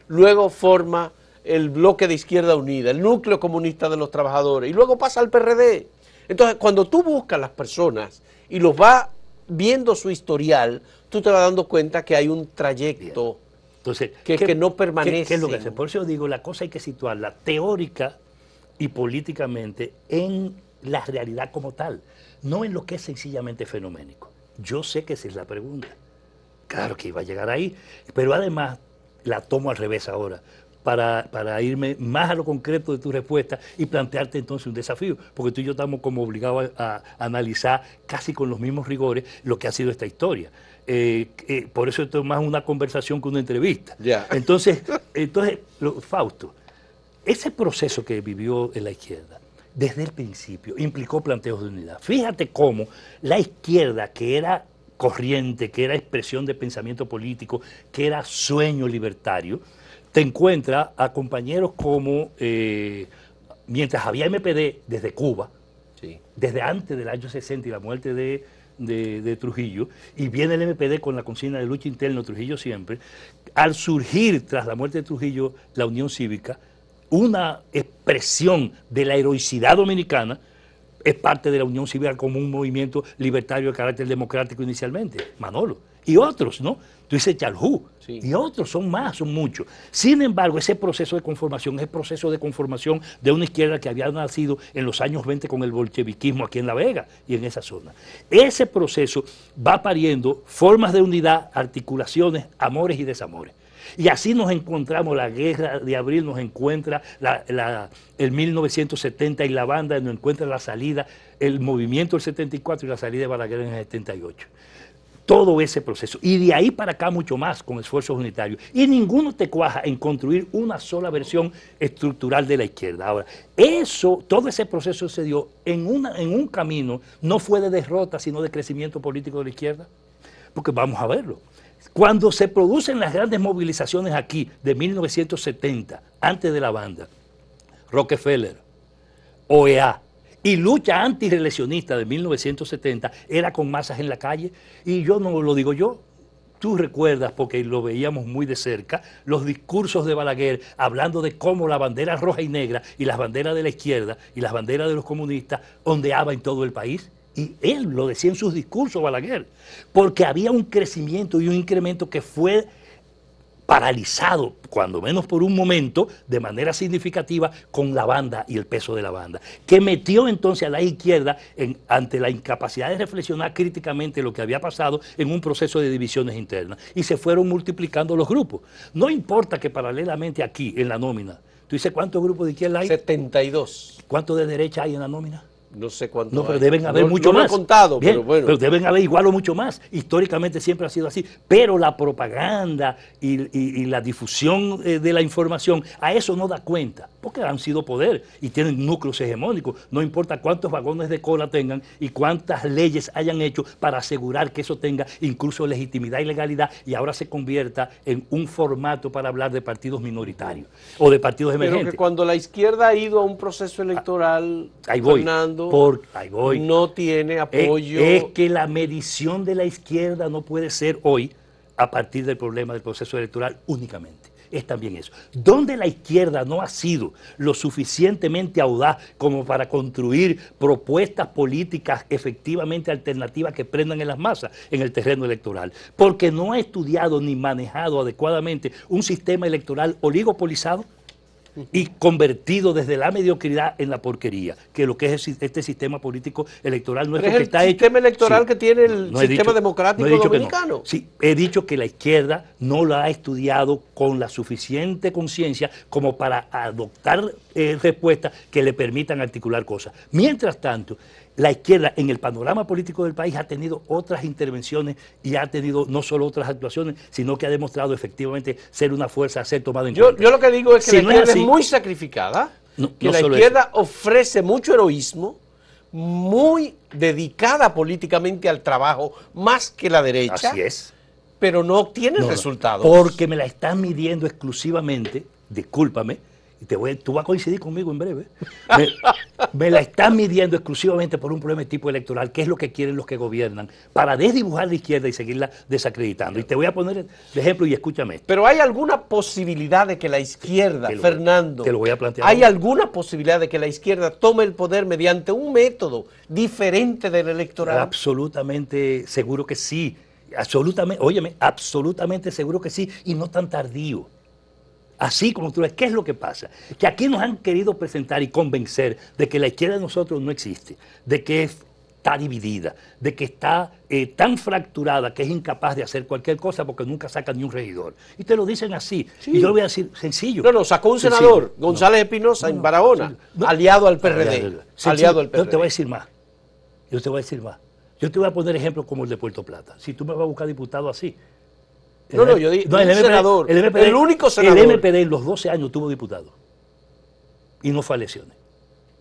luego forma el bloque de Izquierda Unida, el núcleo comunista de los trabajadores, y luego pasa al PRD. Entonces, cuando tú buscas las personas y los vas viendo su historial, tú te vas dando cuenta que hay un trayecto. Entonces, que no permanece. ¿Qué es lo que hace? Por eso digo, la cosa hay que situarla teórica y políticamente en la realidad como tal, no en lo que es sencillamente fenoménico. Yo sé que esa es la pregunta. Claro que iba a llegar ahí, pero además la tomo al revés ahora, para irme más a lo concreto de tu respuesta y plantearte entonces un desafío, porque tú y yo estamos como obligados a analizar casi con los mismos rigores lo que ha sido esta historia. Por eso esto es más una conversación que una entrevista. Entonces, Fausto, ese proceso que vivió en la izquierda, desde el principio, implicó planteos de unidad. Fíjate cómo la izquierda, que era corriente, que era expresión de pensamiento político, que era sueño libertario, te encuentra a compañeros como, mientras había MPD desde Cuba, desde antes del año 60 y la muerte de Trujillo, y viene el MPD con la consigna de lucha interna, Trujillo siempre, al surgir tras la muerte de Trujillo la Unión Cívica, una expresión de la heroicidad dominicana, es parte de la Unión Cívica como un movimiento libertario de carácter democrático inicialmente, Manolo, y otros, ¿no? Tú dices Chalhú, y otros, son muchos. Sin embargo, ese proceso de conformación es el proceso de conformación de una izquierda que había nacido en los años 20 con el bolcheviquismo aquí en La Vega y en esa zona. Ese proceso va pariendo formas de unidad, articulaciones, amores y desamores. Y así nos encontramos, la Guerra de Abril nos encuentra, el 1970 y la banda nos encuentra la salida, el movimiento del 74 y la salida de Balaguer en el 78. Todo ese proceso. Y de ahí para acá mucho más con esfuerzos unitarios. Y ninguno te cuaja en construir una sola versión estructural de la izquierda. Ahora, todo ese proceso se dio en un camino, no fue de derrota, sino de crecimiento político de la izquierda. Porque vamos a verlo. Cuando se producen las grandes movilizaciones aquí de 1970, antes de la banda, Rockefeller, OEA y lucha antireeleccionista de 1970, era con masas en la calle, y yo no lo digo yo, tú recuerdas, porque lo veíamos muy de cerca, los discursos de Balaguer hablando de cómo la bandera roja y negra y las banderas de la izquierda y las banderas de los comunistas ondeaban en todo el país. Y él lo decía en sus discursos, Balaguer, porque había un crecimiento y un incremento que fue paralizado, cuando menos por un momento, de manera significativa, con la banda y el peso de la banda, que metió entonces a la izquierda ante la incapacidad de reflexionar críticamente lo que había pasado en un proceso de divisiones internas, y se fueron multiplicando los grupos. No importa que paralelamente aquí, en la nómina, ¿tú dices cuántos grupos de izquierda hay? 72. ¿Cuántos de derecha hay en la nómina? No sé cuánto. No, pero deben haber mucho más. No lo he contado, bien, pero bueno. Pero deben haber igual o mucho más. Históricamente siempre ha sido así. Pero la propaganda y la difusión de la información a eso no da cuenta, porque han sido poder y tienen núcleos hegemónicos. No importa cuántos vagones de cola tengan y cuántas leyes hayan hecho para asegurar que eso tenga incluso legitimidad y legalidad, y ahora se convierta en un formato para hablar de partidos minoritarios o de partidos emergentes. Pero que cuando la izquierda ha ido a un proceso electoral, ahí voy. Fernando, Ahí voy. no tiene apoyo. Es que la medición de la izquierda no puede ser hoy a partir del problema del proceso electoral únicamente. Es también eso. Donde la izquierda no ha sido lo suficientemente audaz como para construir propuestas políticas efectivamente alternativas que prendan en las masas en el terreno electoral, porque no ha estudiado ni manejado adecuadamente un sistema electoral oligopolizado y convertido desde la mediocridad en la porquería, que lo que es este sistema político electoral nuestro que está hecho. ¿El sistema electoral que tiene el sistema dicho, democrático dominicano? No. Sí, he dicho que la izquierda no la ha estudiado con la suficiente conciencia como para adoptar respuestas que le permitan articular cosas. Mientras tanto, la izquierda en el panorama político del país ha tenido otras intervenciones y ha tenido no solo otras actuaciones, sino que ha demostrado efectivamente ser una fuerza a ser tomada en cuenta. Yo lo que digo es que Si la no izquierda es así, muy sacrificada, que no la solo izquierda ofrece mucho heroísmo, muy dedicada políticamente al trabajo, más que la derecha. Así es. Pero no obtiene resultados. Porque me la están midiendo exclusivamente, discúlpame, y tú vas a coincidir conmigo en breve, me la están midiendo exclusivamente por un problema de tipo electoral, que es lo que quieren los que gobiernan, para desdibujar la izquierda y seguirla desacreditando. Y te voy a poner de ejemplo y escúchame esto. Pero ¿hay alguna posibilidad de que la izquierda, Fernando, te lo voy a plantear hay ahora. alguna posibilidad de que la izquierda tome el poder mediante un método diferente del electoral? Absolutamente seguro que sí. Absolutamente, óyeme, absolutamente seguro que sí, y no tan tardío. Así como tú ves, ¿qué es lo que pasa? Que aquí nos han querido presentar y convencer de que la izquierda de nosotros no existe, de que está dividida, de que está tan fracturada que es incapaz de hacer cualquier cosa porque nunca saca ni un regidor. Y te lo dicen así. Sí. Y yo le voy a decir, sencillo. No, sacó un senador, González Espinosa, en Barahona, aliado al PRD. Aliado al PRD. Yo te voy a decir más. Yo te voy a poner ejemplos como el de Puerto Plata. Si tú me vas a buscar diputado así. Yo digo, el senador, el único senador. El MPD en los 12 años tuvo diputado y no fue a elecciones.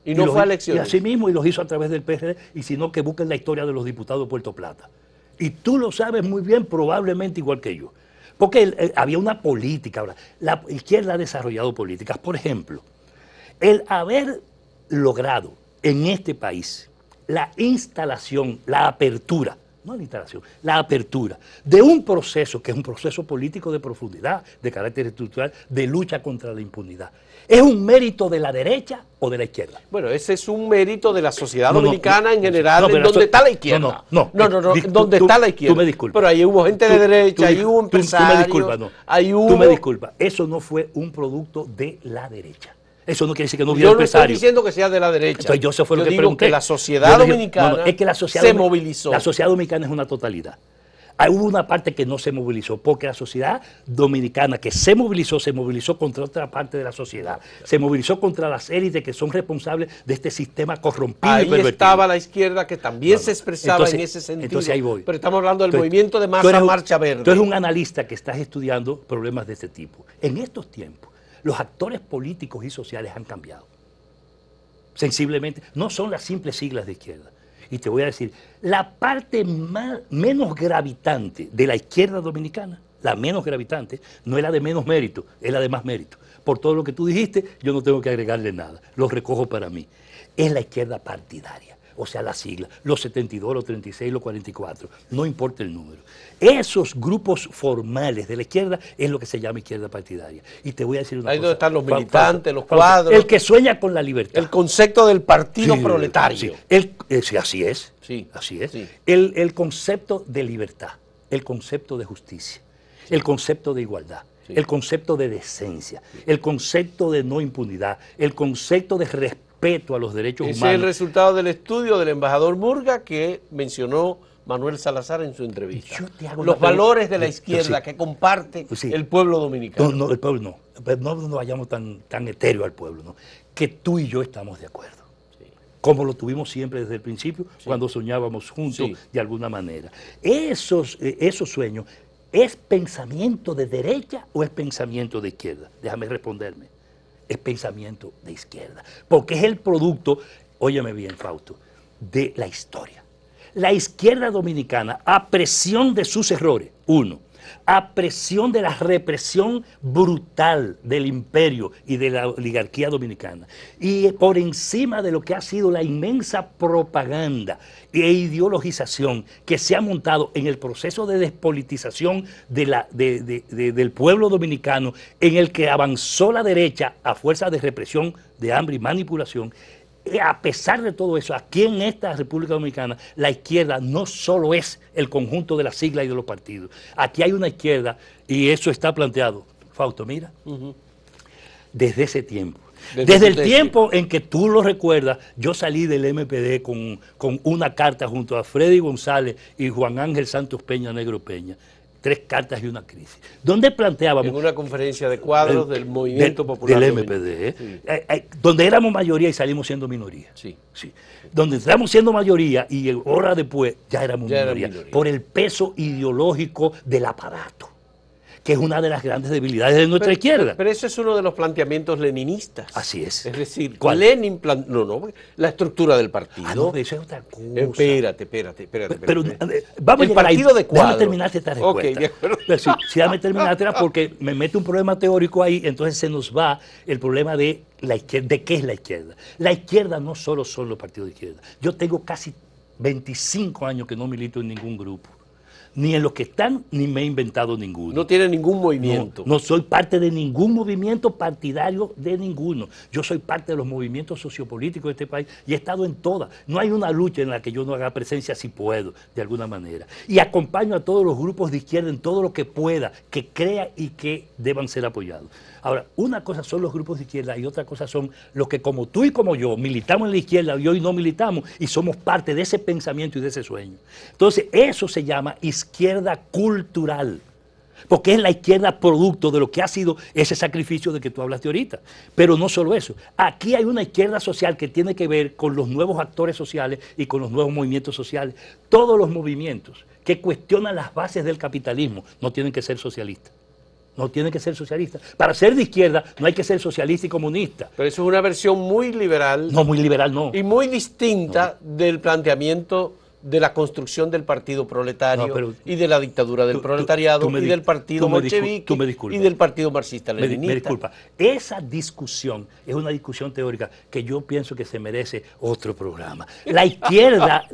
Y no fue a elecciones. Y así mismo, y los hizo a través del PRD, y si no, que busquen la historia de los diputados de Puerto Plata. Y tú lo sabes muy bien, probablemente igual que yo. Porque había una política. Ahora, la izquierda ha desarrollado políticas. Por ejemplo, el haber logrado en este país la instalación, la apertura, no la instalación, la apertura de un proceso que es un proceso político de profundidad, de carácter estructural, de lucha contra la impunidad. ¿Es un mérito de la derecha o de la izquierda? Bueno, ese es un mérito de la sociedad dominicana en general, en donde está la izquierda. Donde está la izquierda. Tú me disculpas. Pero ahí hubo gente de derecha, ahí hubo empresarios. Tú me disculpas, no. Tú me disculpas. Eso no fue un producto de la derecha. Eso no quiere decir que no hubiera empresarios. Yo no estoy diciendo que sea de la derecha. Entonces, yo eso fue lo que digo pregunté. Que la sociedad dominicana es que la sociedad se movilizó. La sociedad dominicana es una totalidad. Hubo una parte que no se movilizó, porque la sociedad dominicana que se movilizó contra otra parte de la sociedad. Se movilizó contra las élites que son responsables de este sistema corrompido y pervertido. Ahí estaba la izquierda que también se expresaba en ese sentido. Entonces ahí voy. Pero estamos hablando del movimiento de masa Marcha Verde. Tú eres un analista que estás estudiando problemas de este tipo. En estos tiempos, los actores políticos y sociales han cambiado. Sensiblemente, no son las simples siglas de izquierda. Y te voy a decir, la parte menos gravitante de la izquierda dominicana, la menos gravitante, no es la de menos mérito, es la de más mérito. Por todo lo que tú dijiste, yo no tengo que agregarle nada, lo recojo para mí. Es la izquierda partidaria, o sea, la sigla, los 72, los 36, los 44, no importa el número. Esos grupos formales de la izquierda es lo que se llama izquierda partidaria. Y te voy a decir una cosa. Ahí donde están los militantes, los cuadros. El que sueña con la libertad. El concepto del partido proletario. Sí, así es. Sí, así es. Sí. El concepto de libertad, el concepto de justicia, el concepto de igualdad. el concepto de decencia, el concepto de no impunidad, el concepto de respeto a los derechos humanos. Ese es el resultado del estudio del embajador Murga que mencionó Manuel Salazar en su entrevista. Los valores de la izquierda que comparte el pueblo dominicano. No, el pueblo no. No nos vayamos tan etéreo al pueblo, ¿no? Que tú y yo estamos de acuerdo. Como lo tuvimos siempre desde el principio, cuando soñábamos juntos de alguna manera. Esos sueños, ¿es pensamiento de derecha o es pensamiento de izquierda? Déjame responderme. Es pensamiento de izquierda. Porque es el producto, óyeme bien, Fausto, de la historia. La izquierda dominicana, a presión de sus errores, a presión de la represión brutal del imperio y de la oligarquía dominicana, y por encima de lo que ha sido la inmensa propaganda e ideologización que se ha montado en el proceso de despolitización del pueblo dominicano, en el que avanzó la derecha a fuerza de represión, de hambre y manipulación. A pesar de todo eso, aquí en esta República Dominicana, la izquierda no solo es el conjunto de las siglas y de los partidos. Aquí hay una izquierda, y eso está planteado. Fausto, mira, desde ese tiempo. Desde el tiempo en que tú lo recuerdas, yo salí del MPD con una carta junto a Freddy González y Juan Ángel Santos Peña Negro Peña. 3 cartas y una crisis. ¿Dónde planteábamos? En una conferencia de cuadros del Movimiento Popular del MPD, donde éramos mayoría y salimos siendo minoría. Donde estábamos siendo mayoría y horas después ya éramos minoría. Por el peso ideológico del aparato, que es una de las grandes debilidades de nuestra izquierda. Pero eso es uno de los planteamientos leninistas. Así es. Es decir, Lenin la estructura del partido. No, eso es otra cosa. Espérate. Pero vamos el partido de cuadros. Déjame terminarte esta respuesta. Sí, déjame terminártela porque me mete un problema teórico ahí, entonces se nos va el problema de la izquierda. ¿De qué es la izquierda? La izquierda no solo son los partidos de izquierda. Yo tengo casi 25 años que no milito en ningún grupo. Ni en los que están, ni me he inventado ninguno. No tiene ningún movimiento. No soy parte de ningún movimiento partidario de ninguno. Yo soy parte de los movimientos sociopolíticos de este país y he estado en todas. No hay una lucha en la que yo no haga presencia si puedo, de alguna manera. Y acompaño a todos los grupos de izquierda en todo lo que pueda, que crea y que deban ser apoyados. Ahora, una cosa son los grupos de izquierda y otra cosa son los que como tú y como yo militamos en la izquierda y hoy no militamos y somos parte de ese pensamiento y de ese sueño. Entonces, eso se llama izquierda cultural, porque es la izquierda producto de lo que ha sido ese sacrificio de que tú hablaste ahorita. Pero no solo eso, aquí hay una izquierda social que tiene que ver con los nuevos actores sociales y con los nuevos movimientos sociales. Todos los movimientos que cuestionan las bases del capitalismo no tienen que ser socialistas. No tienen que ser socialistas. Para ser de izquierda no hay que ser socialista y comunista. Pero eso es una versión muy liberal. No, muy liberal no. Y muy distinta del planteamiento de la construcción del partido proletario y de la dictadura del proletariado y del partido bolchevique y del partido marxista-leninista. Me disculpa. Esa discusión es una discusión teórica que yo pienso que se merece otro programa. La izquierda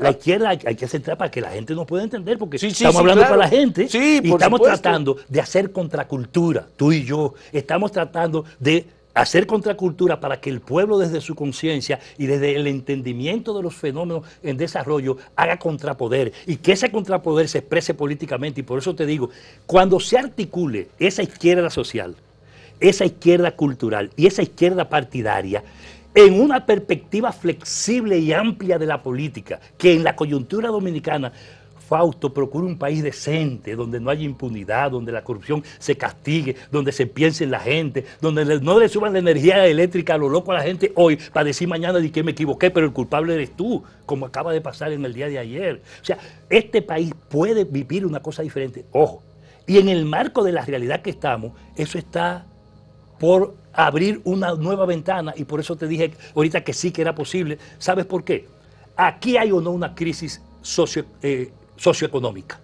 hay que centrar para que la gente nos pueda entender, porque estamos hablando para la gente y estamos tratando de hacer contracultura, tú y yo. Estamos tratando de hacer contracultura para que el pueblo desde su conciencia y desde el entendimiento de los fenómenos en desarrollo haga contrapoder y que ese contrapoder se exprese políticamente. Y por eso te digo, cuando se articule esa izquierda social, esa izquierda cultural y esa izquierda partidaria en una perspectiva flexible y amplia de la política, que en la coyuntura dominicana, Fausto, procura un país decente, donde no haya impunidad, donde la corrupción se castigue, donde se piense en la gente, donde no le suban la energía eléctrica a lo loco a la gente hoy para decir mañana de que me equivoqué, pero el culpable eres tú, como acaba de pasar en el día de ayer. O sea, este país puede vivir una cosa diferente, ojo, y en el marco de la realidad que estamos, eso está por abrir una nueva ventana y por eso te dije ahorita que sí que era posible. ¿Sabes por qué? Aquí hay o no una crisis socioeconómica.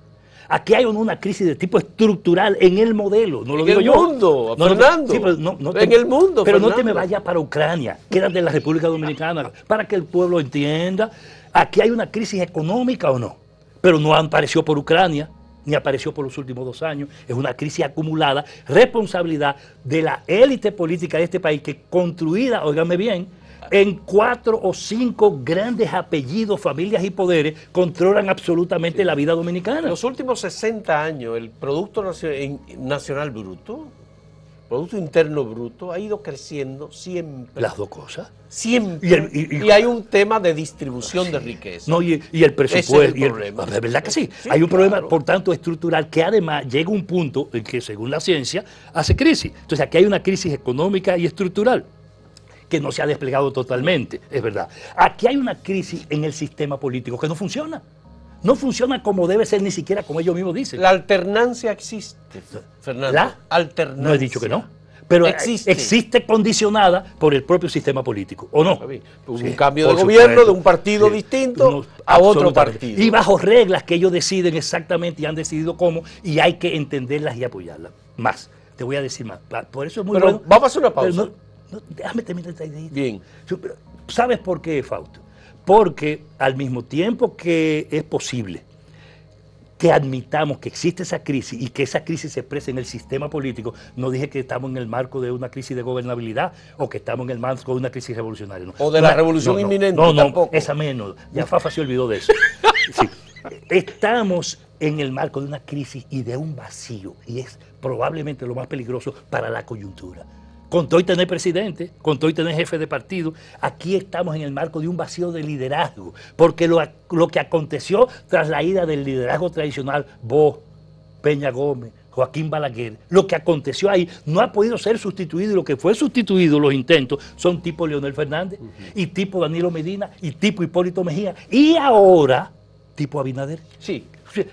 Aquí hay una crisis de tipo estructural en el modelo, no lo digo yo. Mundo, Fernando. Sí, pero en el mundo, pero Fernando. no te me vayas para Ucrania, quédate en la República Dominicana, para que el pueblo entienda. Aquí hay una crisis económica o no, pero no apareció por Ucrania, ni apareció por los últimos 2 años. Es una crisis acumulada, responsabilidad de la élite política de este país, que construida, óigame bien, en 4 o 5 grandes apellidos, familias y poderes, controlan absolutamente la vida dominicana. En los últimos 60 años, el Producto Nacional Bruto Producto Interno Bruto ha ido creciendo siempre. Las dos cosas. Siempre. Y hay un tema de distribución de riqueza. No, y el presupuesto. Ese es el problema. ¿De verdad que sí? Sí, Hay un problema, claro. por tanto, estructural, que además llega a un punto en que, según la ciencia, hace crisis. Entonces, aquí hay una crisis económica y estructural que no se ha desplegado totalmente, es verdad. Aquí hay una crisis en el sistema político que no funciona. No funciona como debe ser, ni siquiera como ellos mismos dicen. La alternancia existe, Fernando. ¿La? Alternancia. No he dicho que no. Pero existe condicionada por el propio sistema político, ¿o no? Un Sí, cambio de por gobierno supuesto. de un partido Sí, distinto a otro partido. Y bajo reglas que ellos deciden exactamente y han decidido cómo, y hay que entenderlas y apoyarlas. Más, te voy a decir más. Por eso es muy Pero bueno. vamos a hacer una pausa. Déjame terminar esta idea. Bien. ¿Sabes por qué, Fausto? Porque al mismo tiempo que es posible que admitamos que existe esa crisis y que esa crisis se expresa en el sistema político, no dije que estamos en el marco de una crisis de gobernabilidad o que estamos en el marco de una crisis revolucionaria. No. O de la revolución inminente. No, tampoco. esa menos. Ya Fafa se olvidó de eso. Sí. Estamos en el marco de una crisis y de un vacío, y es probablemente lo más peligroso para la coyuntura. Con todo y tener presidente, con todo y tener jefe de partido, aquí estamos en el marco de un vacío de liderazgo, porque lo que aconteció tras la ida del liderazgo tradicional, vos, Peña Gómez, Joaquín Balaguer, lo que aconteció ahí no ha podido ser sustituido, y lo que fue sustituido, los intentos, son tipo Leonel Fernández, y tipo Danilo Medina, y tipo Hipólito Mejía, y ahora tipo Abinader. Sí.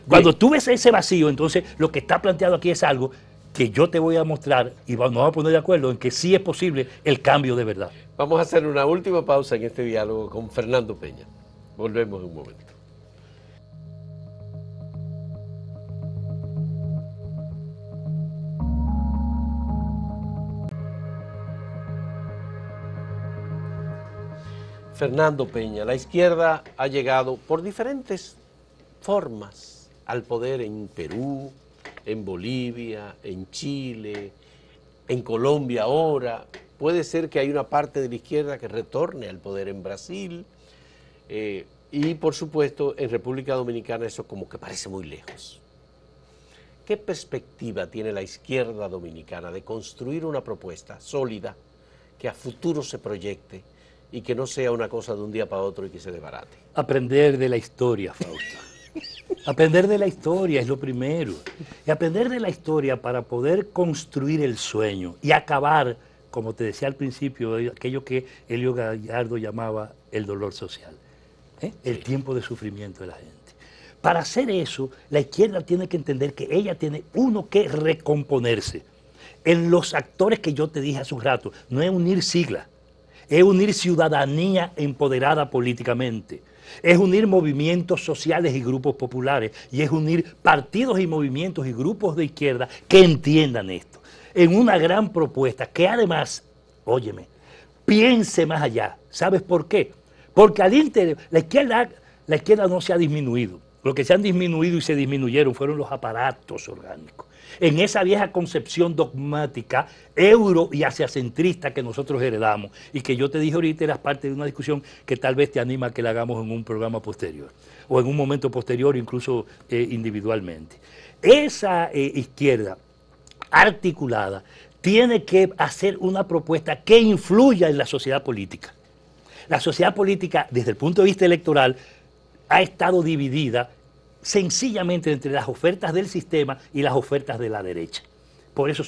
Cuando tú ves ese vacío, entonces lo que está planteado aquí es algo que yo te voy a mostrar y nos vamos a poner de acuerdo en que sí es posible el cambio de verdad. Vamos a hacer una última pausa en este diálogo con Fernando Peña. Volvemos en un momento. Fernando Peña, la izquierda ha llegado por diferentes formas al poder en Perú, en Bolivia, en Chile, en Colombia ahora. Puede ser que hay una parte de la izquierda que retorne al poder en Brasil y por supuesto en República Dominicana eso como que parece muy lejos. ¿Qué perspectiva tiene la izquierda dominicana de construir una propuesta sólida que a futuro se proyecte y que no sea una cosa de un día para otro y que se desbarate? Aprender de la historia, Fausto. Aprender de la historia es lo primero. Y aprender de la historia para poder construir el sueño y acabar, como te decía al principio, aquello que Helio Gallardo llamaba el dolor social, el tiempo de sufrimiento de la gente. Para hacer eso, la izquierda tiene que entender que ella tiene que recomponerse. En los actores que yo te dije hace un rato, no es unir siglas, es unir ciudadanía empoderada políticamente. Es unir movimientos sociales y grupos populares, y es unir partidos y movimientos y grupos de izquierda que entiendan esto, en una gran propuesta que además, óyeme, piense más allá. ¿Sabes por qué? Porque al interior, la izquierda no se ha disminuido. Lo que se han disminuido y se disminuyeron fueron los aparatos orgánicos. En esa vieja concepción dogmática, euro y haciacentrista que nosotros heredamos, y que yo te dije ahorita eras parte de una discusión que tal vez te anima a que la hagamos en un programa posterior, o en un momento posterior, incluso individualmente. Esa izquierda articulada tiene que hacer una propuesta que influya en la sociedad política. La sociedad política, desde el punto de vista electoral, ha estado dividida sencillamente entre las ofertas del sistema y las ofertas de la derecha. Por eso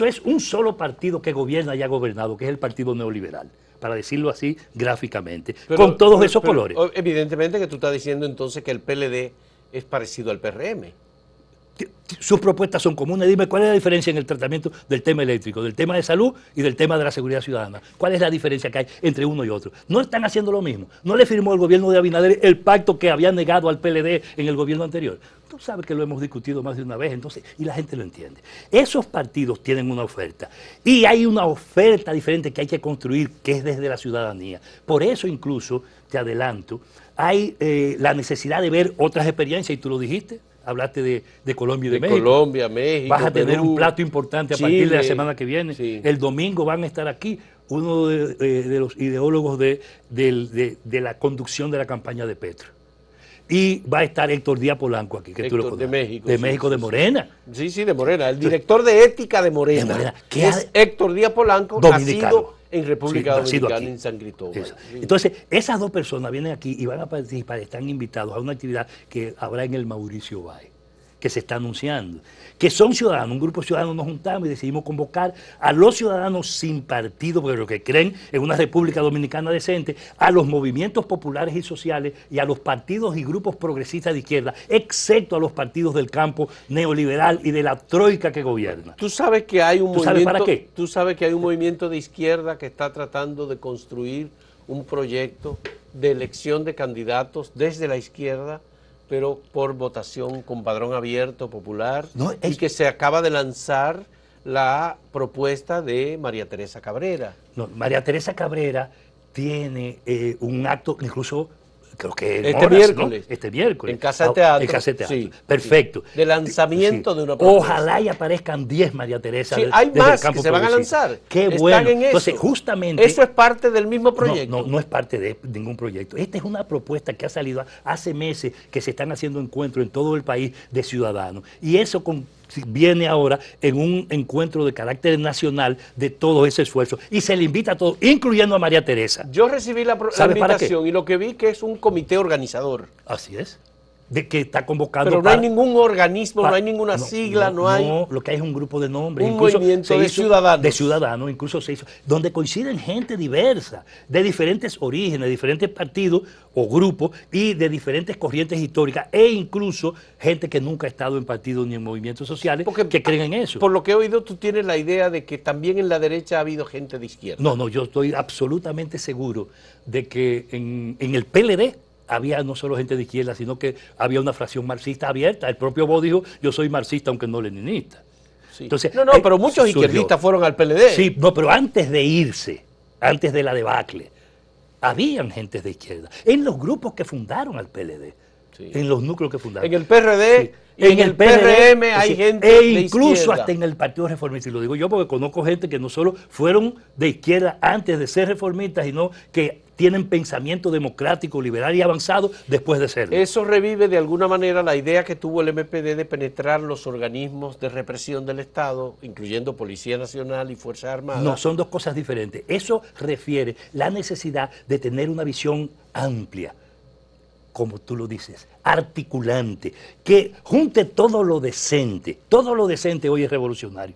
es un solo partido que gobierna y ha gobernado, que es el Partido Neoliberal, para decirlo así gráficamente, con todos esos colores. Evidentemente que tú estás diciendo entonces que el PLD es parecido al PRM. Sus propuestas son comunes. Dime, ¿cuál es la diferencia en el tratamiento del tema eléctrico, del tema de salud y del tema de la seguridad ciudadana? ¿Cuál es la diferencia que hay entre uno y otro? No están haciendo lo mismo. No le firmó el gobierno de Abinader el pacto que había negado al PLD en el gobierno anterior. Tú sabes que lo hemos discutido más de una vez, entonces, y la gente lo entiende. Esos partidos tienen una oferta, y hay una oferta diferente que hay que construir, que es desde la ciudadanía. Por eso incluso, te adelanto, hay la necesidad de ver otras experiencias, y tú lo dijiste. Hablaste de Colombia y de México. Colombia, México, vas a tener Perú, un plato importante a Chile, partir de la semana que viene. Sí. El domingo van a estar aquí uno de los ideólogos de la conducción de la campaña de Petro. y va a estar Héctor Díaz Polanco aquí, que tú lo conoces. De México, de Morena. Sí, sí, de Morena. El director de ética de Morena. Que es Héctor Díaz Polanco, nacido en República Dominicana, en San Cristóbal. Sí. Entonces, esas dos personas vienen aquí y van a participar, están invitados a una actividad que habrá en el Mauricio Báez, que se está anunciando, que son ciudadanos, un grupo de ciudadanos nos juntamos y decidimos convocar a los ciudadanos sin partido, porque lo que creen en una República Dominicana decente, a los movimientos populares y sociales y a los partidos y grupos progresistas de izquierda, excepto a los partidos del campo neoliberal y de la troika que gobierna. Tú sabes que hay un movimiento, ¿Para qué? Tú sabes que hay un movimiento de izquierda que está tratando de construir un proyecto de elección de candidatos desde la izquierda, pero por votación con padrón abierto, popular, y que se acaba de lanzar la propuesta de María Teresa Cabrera. No, María Teresa Cabrera tiene un acto, incluso creo que este miércoles. ¿no? Este miércoles. En Casa de Teatro. En Casa de Teatro. Sí, perfecto. Sí. De lanzamiento de una propuesta. Ojalá y aparezcan 10 María Teresa. Sí, hay más que se van a lanzar. Qué bueno. En eso. Entonces, justamente. Eso es parte del mismo proyecto. No es parte de ningún proyecto. Esta es una propuesta que ha salido hace meses que se están haciendo encuentros en todo el país de ciudadanos. Y eso viene ahora en un encuentro de carácter nacional de todo ese esfuerzo. Y se le invita a todos, incluyendo a María Teresa. Yo recibí la invitación y lo que vi que es un comité organizador. Así es. De que está convocando. Pero no hay ningún organismo, no hay ninguna sigla, no hay. No, lo que hay es un grupo de nombres. Un movimiento de ciudadanos. De ciudadanos, incluso se hizo, donde coinciden gente diversa, de diferentes orígenes, de diferentes partidos o grupos y de diferentes corrientes históricas, e incluso gente que nunca ha estado en partidos ni en movimientos sociales, que creen en eso. Por lo que he oído, tú tienes la idea de que también en la derecha ha habido gente de izquierda. No, yo estoy absolutamente seguro de que en el PLD había no solo gente de izquierda, sino que había una fracción marxista abierta. El propio Bo dijo, yo soy marxista aunque no leninista. Sí. Entonces, pero muchos izquierdistas fueron al PLD. Sí, pero antes de irse, antes de la debacle, habían gentes de izquierda. En los grupos que fundaron al PLD, en los núcleos que fundaron. En el PRD... Sí. En el PRM hay gente de incluso izquierda. Hasta en el Partido Reformista, y lo digo yo porque conozco gente que no solo fueron de izquierda antes de ser reformistas, sino que tienen pensamiento democrático, liberal y avanzado después de serlo. Eso revive de alguna manera la idea que tuvo el MPD de penetrar los organismos de represión del Estado, incluyendo Policía Nacional y Fuerzas Armadas. No, son dos cosas diferentes. Eso refiere la necesidad de tener una visión amplia, como tú lo dices, articulante, que junte todo lo decente hoy es revolucionario,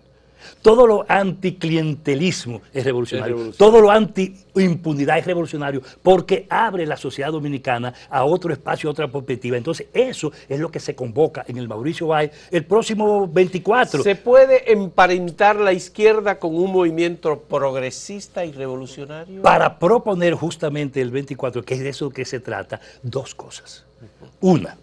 todo lo anticlientelismo es revolucionario, todo lo anti-impunidad es revolucionario, porque abre la sociedad dominicana a otro espacio, a otra perspectiva. Entonces eso es lo que se convoca en el Mauricio Báez el próximo 24. ¿Se puede emparentar la izquierda con un movimiento progresista y revolucionario? Para proponer justamente el 24, que es de eso que se trata, dos cosas. Una,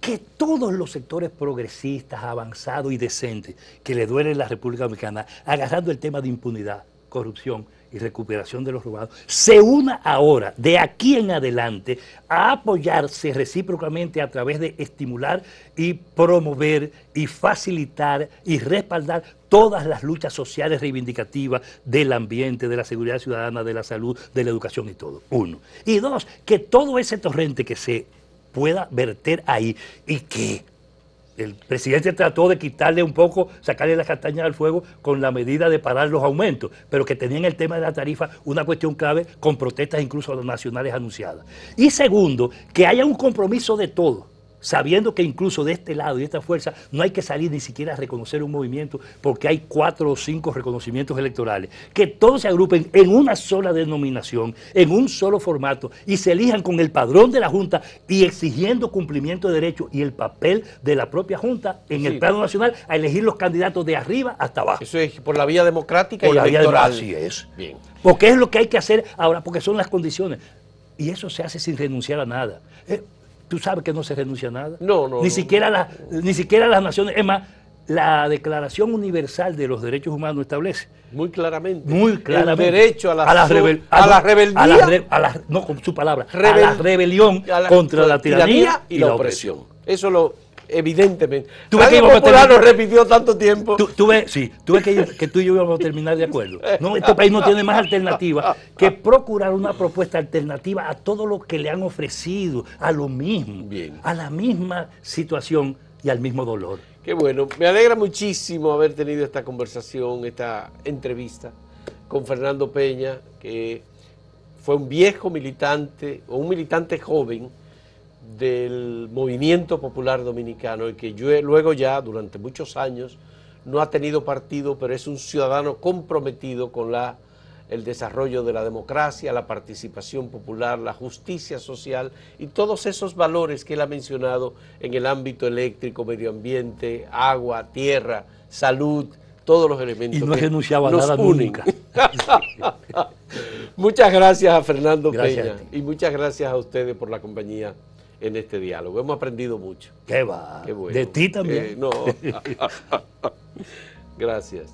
que todos los sectores progresistas, avanzados y decentes que le duele a la República Dominicana, agarrando el tema de impunidad, corrupción y recuperación de los robados, se una ahora, de aquí en adelante, a apoyarse recíprocamente a través de estimular y promover y facilitar y respaldar todas las luchas sociales reivindicativas del ambiente, de la seguridad ciudadana, de la salud, de la educación y todo. Uno. Y dos, que todo ese torrente que se pueda verter ahí y que el presidente trató de quitarle un poco, sacarle la castaña al fuego con la medida de parar los aumentos, pero que tenían el tema de la tarifa una cuestión clave con protestas incluso nacionales anunciadas. Y segundo, que haya un compromiso de todos, sabiendo que incluso de este lado y de esta fuerza no hay que salir ni siquiera a reconocer un movimiento porque hay 4 o 5 reconocimientos electorales, que todos se agrupen en una sola denominación, en un solo formato y se elijan con el padrón de la Junta y exigiendo cumplimiento de derechos y el papel de la propia Junta en el plano nacional a elegir los candidatos de arriba hasta abajo. Eso es por la vía democrática y electoral. Así es. Bien. Porque es lo que hay que hacer ahora, porque son las condiciones. Y eso se hace sin renunciar a nada. Tú sabes que no se renuncia a nada. Ni siquiera las naciones. Es más, la Declaración Universal de los Derechos Humanos establece. Muy claramente. El derecho a la rebeldía. No, con su palabra. A la rebelión contra la tiranía y la opresión. Eso evidentemente. ¿Tú ves que Radio íbamos a Popular terminar- nos repitió tanto tiempo. Tú ves, sí, tú ves que tú y yo íbamos a terminar de acuerdo. No, este país no tiene más alternativa que procurar una propuesta alternativa a todo lo que le han ofrecido, a lo mismo, Bien. a la misma situación y al mismo dolor. Qué bueno, me alegra muchísimo haber tenido esta conversación, esta entrevista con Fernando Peña, que fue un viejo militante, o un militante joven del movimiento popular dominicano y que luego ya durante muchos años no ha tenido partido, pero es un ciudadano comprometido con el desarrollo de la democracia, la participación popular, la justicia social y todos esos valores que él ha mencionado en el ámbito eléctrico, medio ambiente, agua, tierra, salud, todos los elementos Y no he que renunciado a nos nada unen. nunca. Muchas gracias a Fernando Gracias Peña a ti. y muchas gracias a ustedes por la compañía en este diálogo. Hemos aprendido mucho. ¿Qué va? Qué bueno. De ti también. No. Gracias.